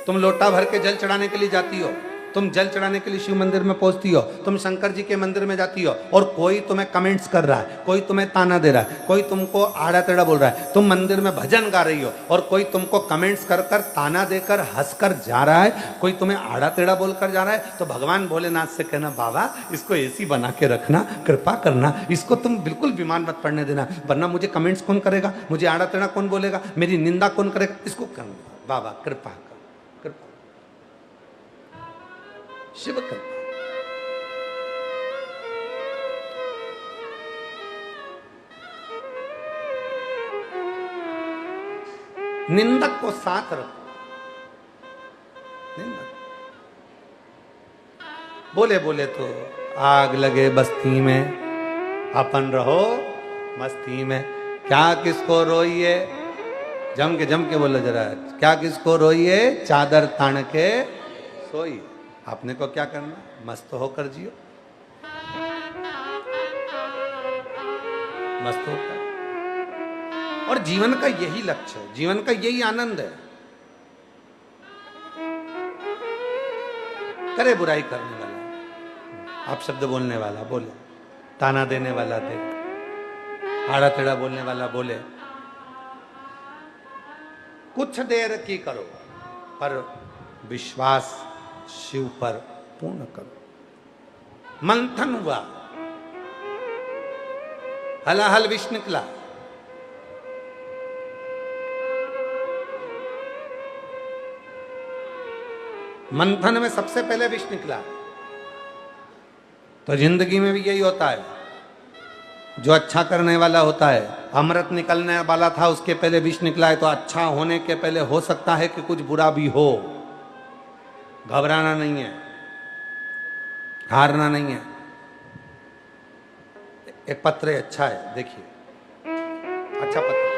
तुम लोटा भर के जल चढ़ाने के लिए जाती हो, तुम जल चढ़ाने के लिए शिव मंदिर में पहुंचती हो, तुम शंकर जी के मंदिर में जाती हो, और कोई तुम्हें कमेंट्स कर रहा है, कोई तुम्हें ताना दे रहा है, कोई तुमको आड़ा टेढ़ा बोल रहा है, तुम मंदिर में भजन गा रही हो और कोई तुमको कमेंट्स कर कर ताना देकर हंसकर जा रहा है, कोई तुम्हें आड़ा टेढ़ा बोलकर जा रहा है, तो भगवान भोलेनाथ से कहना बाबा इसको एसी बना के रखना, कृपा करना, इसको तुम बिल्कुल बीमार मत पड़ने देना, वरना मुझे कमेंट्स कौन करेगा, मुझे आड़ा टेढ़ा कौन बोलेगा, मेरी निंदा कौन करेगा, इसको करना बाबा कृपा कर, कृपा शिव कृपा। निंदक को साथ रखो। निंदक बोले बोले तो आग लगे बस्ती में, अपन रहो मस्ती में। क्या किसको रोइए, जम के बोलो जरा, क्या किसको रोइए, चादर तान के सोइए। आपने को क्या करना, मस्त होकर जियो, मस्त होकर। और जीवन का यही लक्ष्य है, जीवन का यही आनंद है। करे बुराई करने वाला, आप शब्द बोलने वाला बोले, ताना देने वाला दे, आड़ा टेढ़ा बोलने वाला बोले, कुछ देर की करो पर विश्वास शिव पर पूर्ण करो। मंथन हुआ, हलाहल विष निकला, मंथन में सबसे पहले विष निकला। तो जिंदगी में भी यही होता है, जो अच्छा करने वाला होता है, अमृत निकलने वाला था उसके पहले विष निकला है, तो अच्छा होने के पहले हो सकता है कि कुछ बुरा भी हो। घबराना नहीं है, हारना नहीं है। एक पत्र अच्छा है, देखिए, अच्छा पत्र।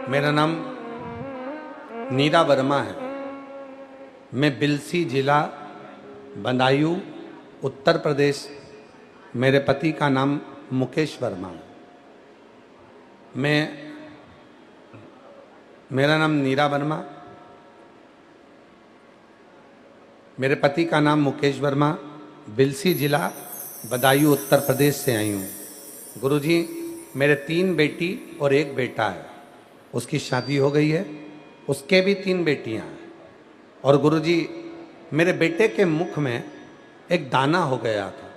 मेरा नाम नीरा वर्मा है। मैं बिलसी जिला बदायूं उत्तर प्रदेश। मेरे पति का नाम मुकेश वर्मा है। मेरा नाम नीरा वर्मा, मेरे पति का नाम मुकेश वर्मा, बिलसी जिला बदायूं उत्तर प्रदेश से आई हूँ। गुरुजी, मेरे 3 बेटी और 1 बेटा है। उसकी शादी हो गई है, उसके भी 3 बेटियां हैं। और गुरुजी, मेरे बेटे के मुख में एक दाना हो गया था।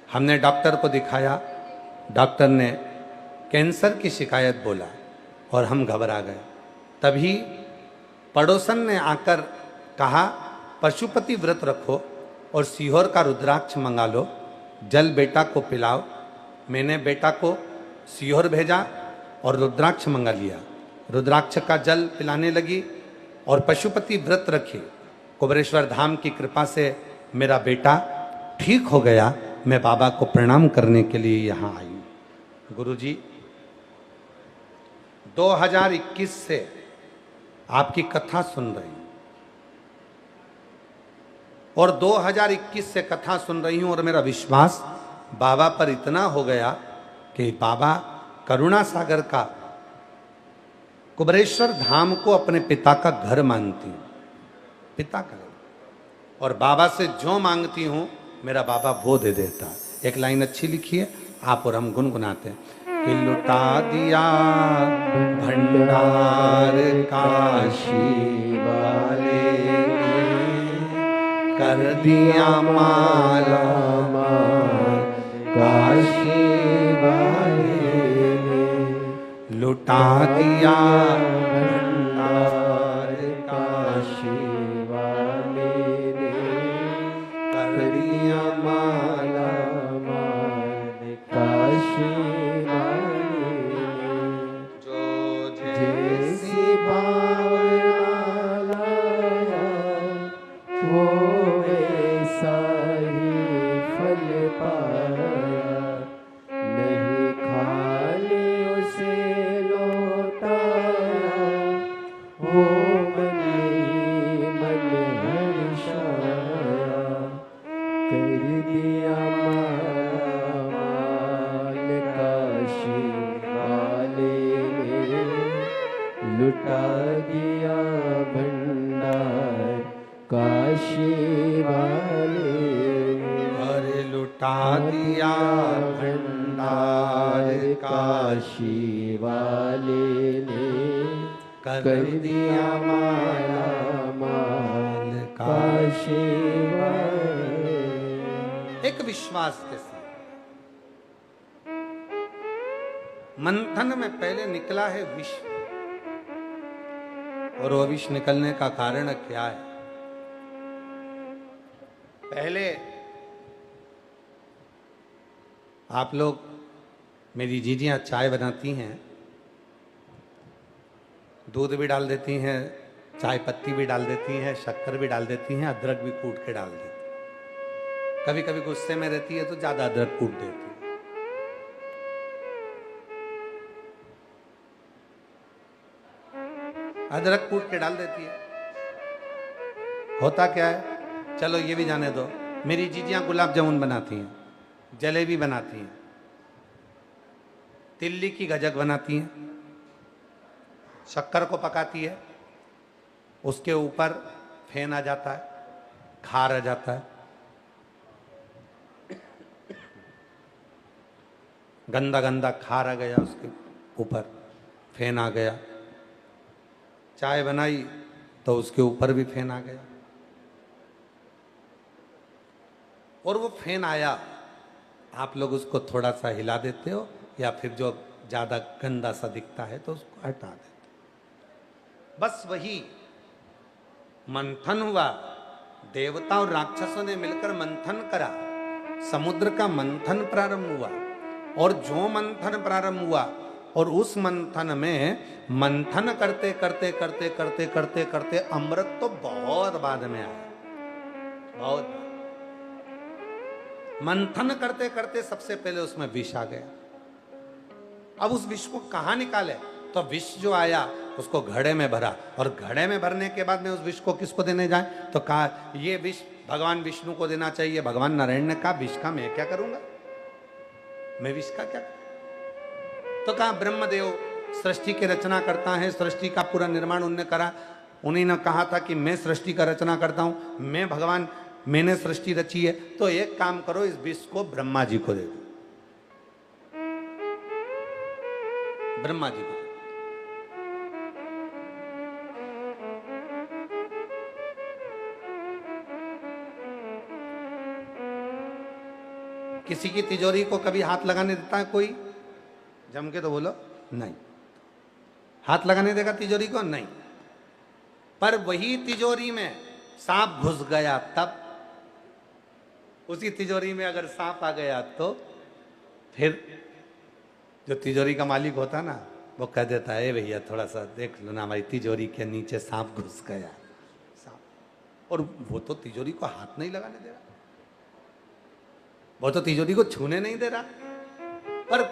हमने डॉक्टर को दिखाया, डॉक्टर ने कैंसर की शिकायत बोला और हम घबरा गए। तभी पड़ोसन ने आकर कहा, पशुपति व्रत रखो और सीहोर का रुद्राक्ष मंगा लो, जल बेटा को पिलाओ। मैंने बेटा को सीहोर भेजा और रुद्राक्ष मंगा लिया। रुद्राक्ष का जल पिलाने लगी और पशुपति व्रत रखी। कुबरेश्वर धाम की कृपा से मेरा बेटा ठीक हो गया। मैं बाबा को प्रणाम करने के लिए यहाँ आई हूँ। गुरुजी, 2021 से आपकी कथा सुन रही हूँ और 2021 से कथा सुन रही हूँ और मेरा विश्वास बाबा पर इतना हो गया कि बाबा करुणा सागर का कुबरेश्वर धाम को अपने पिता का घर मानती हूँ। पिता करेगा। और बाबा से जो मांगती हूं मेरा बाबा वो दे देता है। एक लाइन अच्छी लिखी है, आप और हम गुनगुनाते हैं कि लुटा दिया भंडार काशी वाले ने, कर दिया माला माल काशी वाले ने, लुटा दिया भंडार काशी वाले ने, कर कर दिया दिया माला माल काशी वाले ने। जो जैसी भावना लाया वो वैसा ही फल पाया, नहीं खाली उसे लौटाया, वो मन ही मन हर्षाया, कर दिया माला माल काशी वाले ने, लुटा दिया भंडार काशी वाले ने। अरे लुटा दिया भंडार काशी वाले ने, कर दिया माला माल काशी वाले। एक विश्वास के साथ मंथन में पहले निकला है विष, और वो विष निकलने का कारण क्या है? पहले आप लोग, मेरी जीजियां चाय बनाती हैं, दूध भी डाल देती हैं, चाय पत्ती भी डाल देती हैं, शक्कर भी डाल देती हैं, अदरक भी कूट के डाल देती हैं। कभी कभी गुस्से में रहती है तो ज्यादा अदरक कूट देती है। अदरक कूट के डाल देती है। होता क्या है, चलो ये भी जाने दो। मेरी जीजियां गुलाब जामुन बनाती हैं, जलेबी बनाती हैं, तिल्ली की गजक बनाती हैं, शक्कर को पकाती है, उसके ऊपर फेन आ जाता है, खार आ जाता है, गंदा गंदा खार आ गया, उसके ऊपर फेन आ गया। चाय बनाई तो उसके ऊपर भी फेन आ गया, और वो फेन आया, आप लोग उसको थोड़ा सा हिला देते हो, या फिर जो ज्यादा गंदा सा दिखता है तो उसको हटा देते हो। बस वही मंथन हुआ, देवता और राक्षसों ने मिलकर मंथन करा, समुद्र का मंथन प्रारंभ हुआ। और जो मंथन प्रारंभ हुआ, और उस मंथन में मंथन करते करते करते करते करते करते अमृत तो बहुत बाद में आया, बहुत मंथन करते करते सबसे पहले उसमें विष आ गया। अब उस विष को कहां निकाले? तो विष जो आया उसको घड़े में भरा, और घड़े में भरने के बाद में उस विष को किसको देने जाए? तो कहा ये विष भगवान विष्णु को देना चाहिए। भगवान नारायण ने कहा विष का मैं क्या करूंगा, मैं विष का क्या? तो कहा ब्रह्मदेव सृष्टि की रचना करता है, सृष्टि का पूरा निर्माण उनने करा। उन्हीं ने कहा था कि मैं सृष्टि का रचना करता हूं, मैं भगवान, मैंने सृष्टि रची है, तो एक काम करो, इस विष को ब्रह्मा जी को दे दो। ब्रह्मा जी को किसी की तिजोरी को कभी हाथ लगाने देता है कोई? जम के तो बोलो नहीं। हाथ लगाने देगा तिजोरी को? नहीं। पर वही तिजोरी में सांप घुस गया तब, उसी तिजोरी में अगर सांप आ गया तो फिर जो तिजोरी का मालिक होता ना, वो कह देता है भैया थोड़ा सा देख लो ना, हमारी तिजोरी के नीचे सांप घुस गया, सांप। और वो तो तिजोरी को हाथ नहीं लगाने दे रहा, वो तो तिजोरी को छूने नहीं दे रहा, पर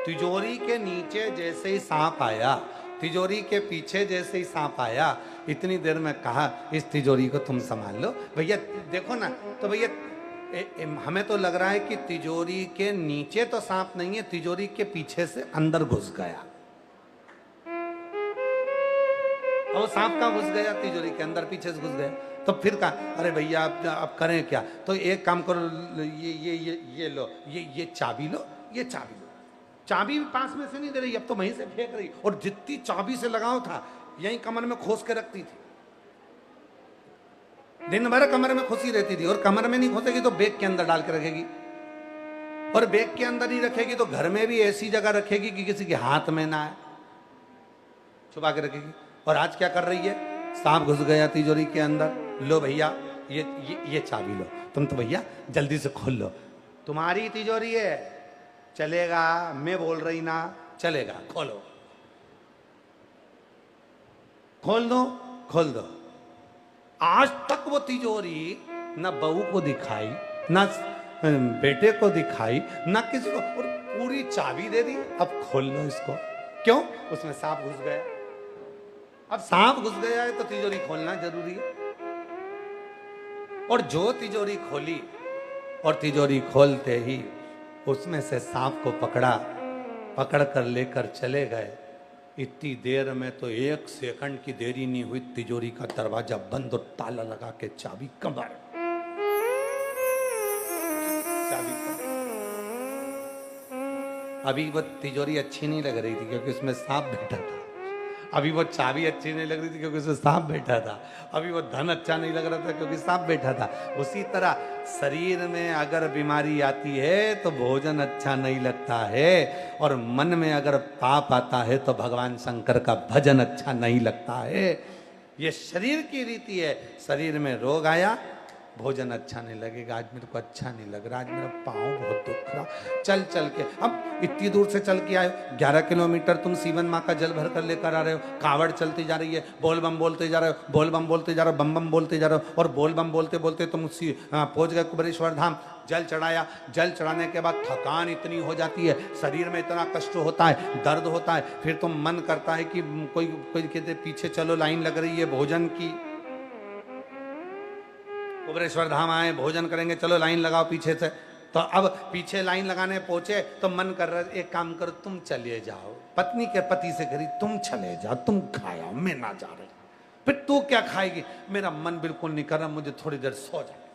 तिजोरी के नीचे जैसे ही सांप आया, तिजोरी के पीछे जैसे ही सांप आया, इतनी देर में कहा इस तिजोरी को तुम संभाल लो भैया। देखो ना, तो भैया हमें तो लग रहा है कि तिजोरी के नीचे तो सांप नहीं है, तिजोरी के पीछे से अंदर घुस गया। वो सांप कहाँ घुस गया? तिजोरी के अंदर, पीछे से घुस गया। तो फिर कहा, अरे भैया अब करें क्या? तो एक काम करो, ये लो, ये चाबी लो, ये चाबी लो। चाबी भी पास में से नहीं दे रही, अब तो वहीं से फेंक रही, और जितनी चाबी से लगाव था यहीं कमर में खोस के रखती थी। दिन भर कमर में खुशी रहती थी, और कमर में नहीं खोसेगी तो बैग के अंदर डाल के रखेगी, और बैग के अंदर ही रखेगी तो घर में भी ऐसी जगह रखेगी कि किसी के हाथ में ना आए, छुपा के रखेगी। और आज क्या कर रही है? सांप घुस गया तिजोरी के अंदर, लो भैया ये चाबी लो, तुम तो भैया जल्दी से खोल लो, तुम्हारी तिजोरी है, चलेगा, मैं बोल रही ना, चलेगा, खोलो, खोल दो, खोल दो। आज तक वो तिजोरी ना बहू को दिखाई, ना बेटे को दिखाई, ना किसी को, और पूरी चाबी दे दी, अब खोल लो इसको। क्यों? उसमें सांप घुस गया। अब सांप घुस गया है तो तिजोरी खोलना जरूरी है। और जो तिजोरी खोली, और तिजोरी खोलते ही उसमें से सांप को पकड़ कर लेकर चले गए। इतनी देर में तो 1 सेकंड की देरी नहीं हुई, तिजोरी का दरवाजा बंद और ताला लगा के चाबी कमर, चाबी कमर। अभी वो तिजोरी अच्छी नहीं लग रही थी क्योंकि उसमें सांप बैठा था, अभी वो चाबी अच्छी नहीं लग रही थी क्योंकि उसमें सांप बैठा था, अभी वो धन अच्छा नहीं लग रहा था क्योंकि सांप बैठा था। उसी तरह शरीर में अगर बीमारी आती है तो भोजन अच्छा नहीं लगता है, और मन में अगर पाप आता है तो भगवान शंकर का भजन अच्छा नहीं लगता है। ये शरीर की रीति है। शरीर में रोग आया, भोजन अच्छा नहीं लगेगा, आज मेरे को अच्छा नहीं लग रहा, आज मेरा पाँव बहुत दुख रहा, चल चल के, अब इतनी दूर से चल के आए, 11 किलोमीटर तुम सीवन माँ का जल भर कर लेकर आ रहे हो, कावड़ चलती जा रही है, बोल बम बोलते जा रहे हो, बोल बम बोलते जा रहे हो, बम बम बोलते जा रहे हो, और बोल बम बोलते बोलते तुम पहुंच गए कुबेरेश्वर धाम। जल चढ़ाया, जल चढ़ाने के बाद थकान इतनी हो जाती है, शरीर में इतना कष्ट होता है, दर्द होता है, फिर तो मन करता है कि कोई कहते पीछे चलो, लाइन लग रही है भोजन की, कुबेरेश्वर धाम आए, भोजन करेंगे, चलो लाइन लगाओ पीछे से। तो अब पीछे लाइन लगाने पहुंचे तो मन कर रहा है, एक काम करो, तुम चले जाओ, पत्नी के पति से करी, तुम चले जाओ, तुम खाओ, मैं ना जा रही। फिर तू क्या खाएगी? मेरा मन बिल्कुल नहीं कर रहा, मुझे थोड़ी देर सो जाए।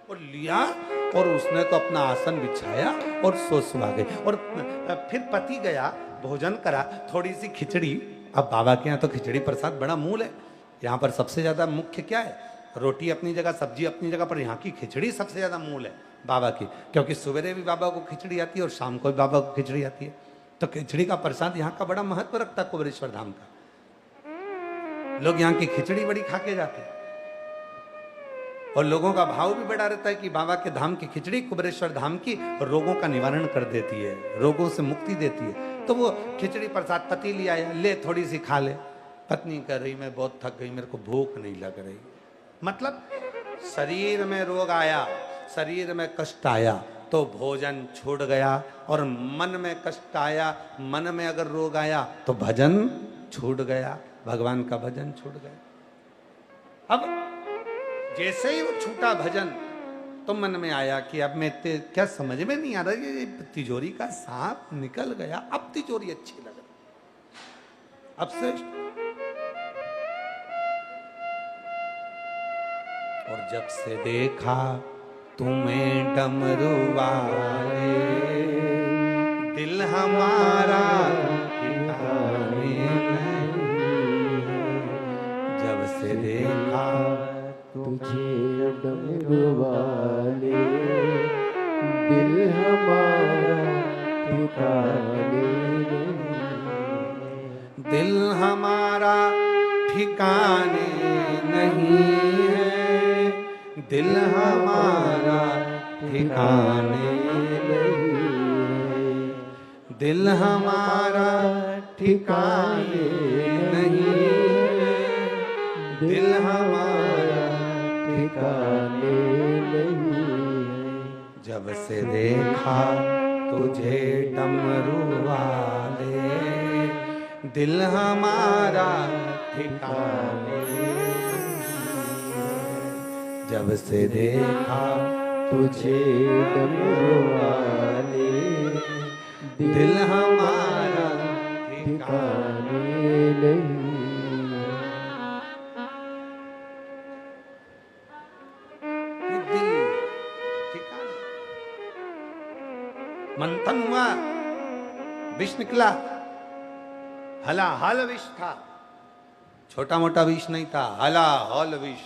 और लिया, और उसने तो अपना आसन बिछाया और सुआ गई। और फिर पति गया, भोजन करा, थोड़ी सी खिचड़ी। अब बाबा के यहाँ तो खिचड़ी प्रसाद बड़ा मूल है, यहाँ पर सबसे ज्यादा मुख्य क्या है? रोटी अपनी जगह, सब्जी अपनी जगह, पर यहाँ की खिचड़ी सबसे ज्यादा मूल है बाबा की, क्योंकि सवेरे भी बाबा को खिचड़ी आती है और शाम को भी बाबा को खिचड़ी आती है। तो खिचड़ी का प्रसाद यहाँ का बड़ा महत्व रखता है कुबेरेश्वर धाम का। लोग यहाँ की खिचड़ी बड़ी खा के जाते हैं, और लोगों का भाव भी बड़ा रहता है कि बाबा के धाम की खिचड़ी, कुबेरेश्वर धाम की, रोगों का निवारण कर देती है, रोगों से मुक्ति देती है। तो वो खिचड़ी प्रसाद पति ले आया, ले थोड़ी सी खा ले। पत्नी कह रही, मैं बहुत थक गई, मेरे को भूख नहीं लग रही। मतलब शरीर में रोग आया, शरीर में कष्ट आया तो भोजन छूट गया, और मन में कष्ट आया, मन में अगर रोग आया तो भजन छूट गया, भगवान का भजन छूट गया। अब जैसे ही वो छूटा भजन, तो मन में आया कि अब मैं क्या समझ में नहीं आ रहा, ये तिजोरी का सांप निकल गया, अब तिजोरी अच्छी लग रही, अब श्रेष्ठ। और जब से देखा तुम्हें डमरू वाले, दिल हमारा ठिकाने नहीं। जब से देखा तुझे डमरू वाले, दिल हमारा ठिकाने नहीं। दिल हमारा ठिकाने नहीं है, दिल हमारा ठिकाने नहीं, दिल हमारा ठिकाने नहीं, दिल हमारा ठिकाने नहीं। जब से देखा तुझे डमरू वाले, दिल हमारा ठिकाने। जब से देखा तुझे डमरू वाले, दिल हमारा ठिकाने नहीं। मंथन हुआ, विष निकला, हला हल विष था, छोटा मोटा विष नहीं था, हला हल विष।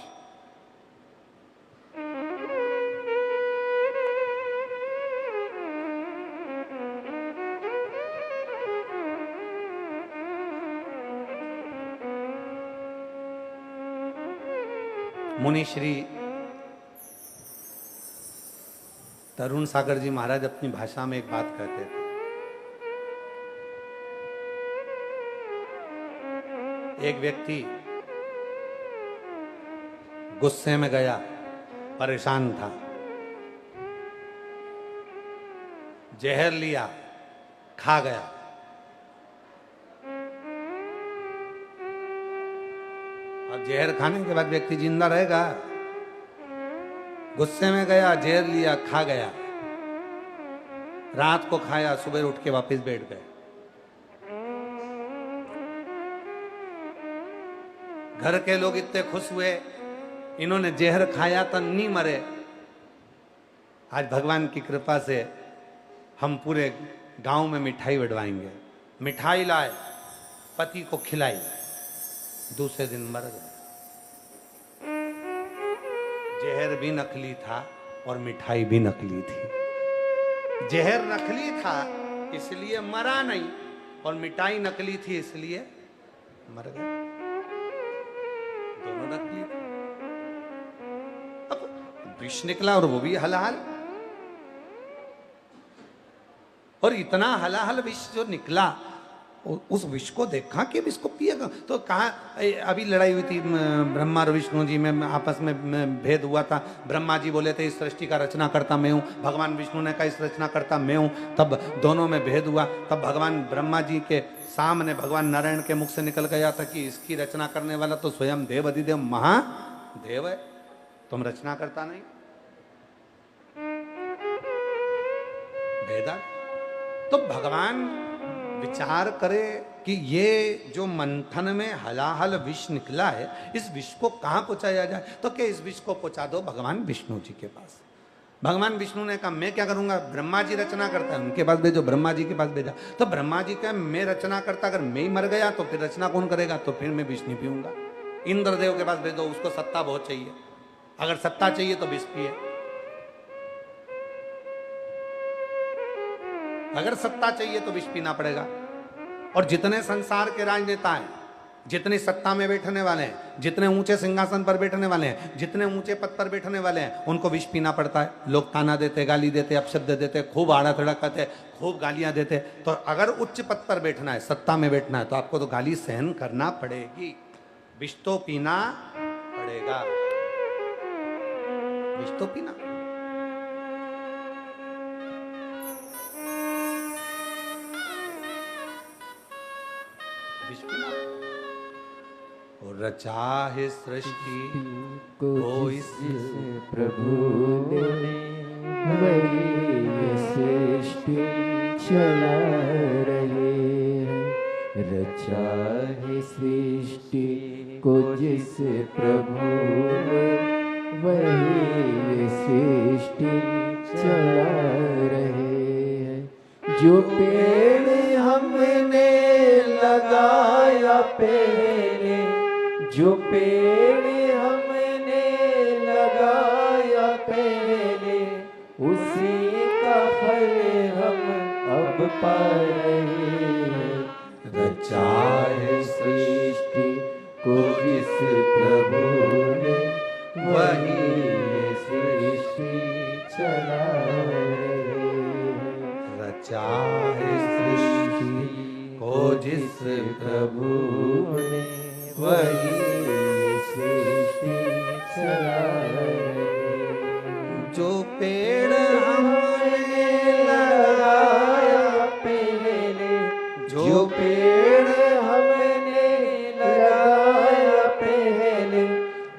मुनि श्री तरुण सागर जी महाराज अपनी भाषा में एक बात कहते थे। एक व्यक्ति गुस्से में गया, परेशान था, जहर लिया, खा गया। अब जहर खाने के बाद व्यक्ति जिंदा रहेगा? गुस्से में गया, जहर लिया, खा गया, रात को खाया, सुबह उठ के वापस बैठ गए। घर के लोग इतने खुश हुए, इन्होंने जहर खाया तो नहीं मरे। आज भगवान की कृपा से हम पूरे गांव में मिठाई बंटवाएंगे। मिठाई लाए, पति को खिलाई, दूसरे दिन मर गए। जहर भी नकली था और मिठाई भी नकली थी। जहर नकली था इसलिए मरा नहीं, और मिठाई नकली थी इसलिए मर गए। दोनों नकली थे। अब विष निकला और वो भी हलाहल, और इतना हलाहल विष जो निकला, उस विष को देखा कि विष को पिएगा तो कहा। अभी लड़ाई हुई थी ब्रह्मा और विष्णु जी में, आपस में भेद हुआ था। ब्रह्मा जी बोले थे इस सृष्टि का रचना करता मैं हूँ, भगवान विष्णु ने कहा इस रचना करता मैं हूँ। तब दोनों में भेद हुआ। तब भगवान ब्रह्मा जी के सामने भगवान नारायण के मुख से निकल गया था कि इसकी रचना करने वाला तो स्वयं देव अधिदेव महादेव है, तुम रचना करता नहीं। भेदा तो भगवान विचार करे कि ये जो मंथन में हलाहल विष निकला है, इस विष को कहां पहुंचाया जाए। तो क्या इस विष को पहुंचा दो भगवान विष्णु जी के पास। भगवान विष्णु ने कहा मैं क्या करूंगा, ब्रह्मा जी रचना करता है, उनके पास भेजो। ब्रह्मा जी के पास भेजा तो ब्रह्मा जी का मैं रचना करता, अगर मैं ही मर गया तो फिर रचना कौन करेगा, तो फिर मैं विष नहीं पीऊंगा। इंद्रदेव के पास भेजो, उसको सत्ता बहुत चाहिए, अगर सत्ता चाहिए तो विष पिए। अगर सत्ता चाहिए तो विष पीना पड़ेगा। और जितने संसार के राजनेता हैं, जितने सत्ता में बैठने वाले हैं, जितने ऊंचे सिंहासन पर बैठने वाले हैं, जितने ऊंचे पद पर बैठने वाले हैं, उनको विष पीना पड़ता है। लोग ताना देते, गाली देते, अपशब्द देते, खूब आड़ा तड़ा करते, खूब गालियां देते। तो अगर उच्च पद पर बैठना है, सत्ता में बैठना है, तो आपको तो गाली सहन करना पड़ेगी, विष तो पीना पड़ेगा, विष तो पीना। और रचा है सृष्टि को इस प्रभु ने, वही ये सृष्टि चला रहे हैं। रचा है सृष्टि को जिस प्रभु ने, वही ये सृष्टि चला रहे हैं। जो पेड़ हमने लगाया पहले, जो पेड़ हमने लगाया पहले, उसी का फल हम अब पा रहे हैं। रचा है सृष्टि को जिस प्रभु ने, वही ये सृष्टि चला रहे हैं। रचा है सृष्टि को जिस प्रभु ने, वही सृष्टि चला रहे हैं। जो पेड़ हमने लगाया पहले, जो पेड़ हमने लगाया पहले,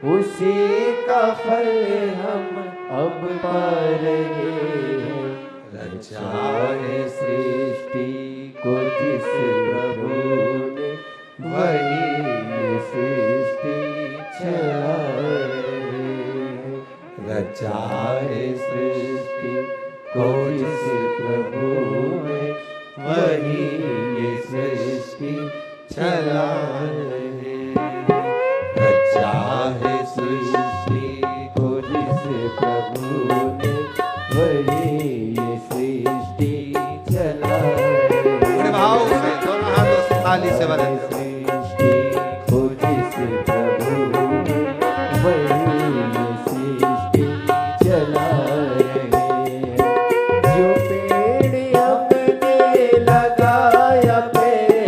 उसी का फल हम अब पा रहे हैं। रचा है सृष्टि को जिस प्रभु ने, वही सृष्टि चला रहे हैं। रचा है सृष्टि को जिस प्रभु ने वही ये सृष्टि चला रहे हैं। रचा है सृष्टि को जिस प्रभु ने वही ये सृष्टि चला रहे हैं। बड़े भाव से दोनों हाथ ताली से बजाते हैं। सृष्टि को जिस प्रभु ने वही ये सृष्टि चला रहे हैं। जो पेड़ हमने लगाया पहले,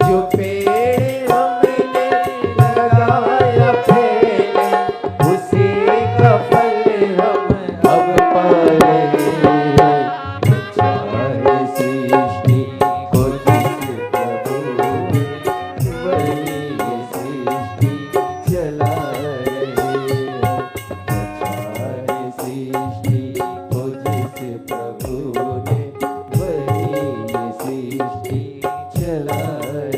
जो पेड़ हमने लगाया पहले, उसी का फल हम अब पा रहे हैं। चाहे सृष्टि को जिस प्रभु ने वही ये सृष्टि चला रहे हैं। चाहे सृष्टि को जिस प्रभु ने वही ये सृष्टि चला रहे हैं।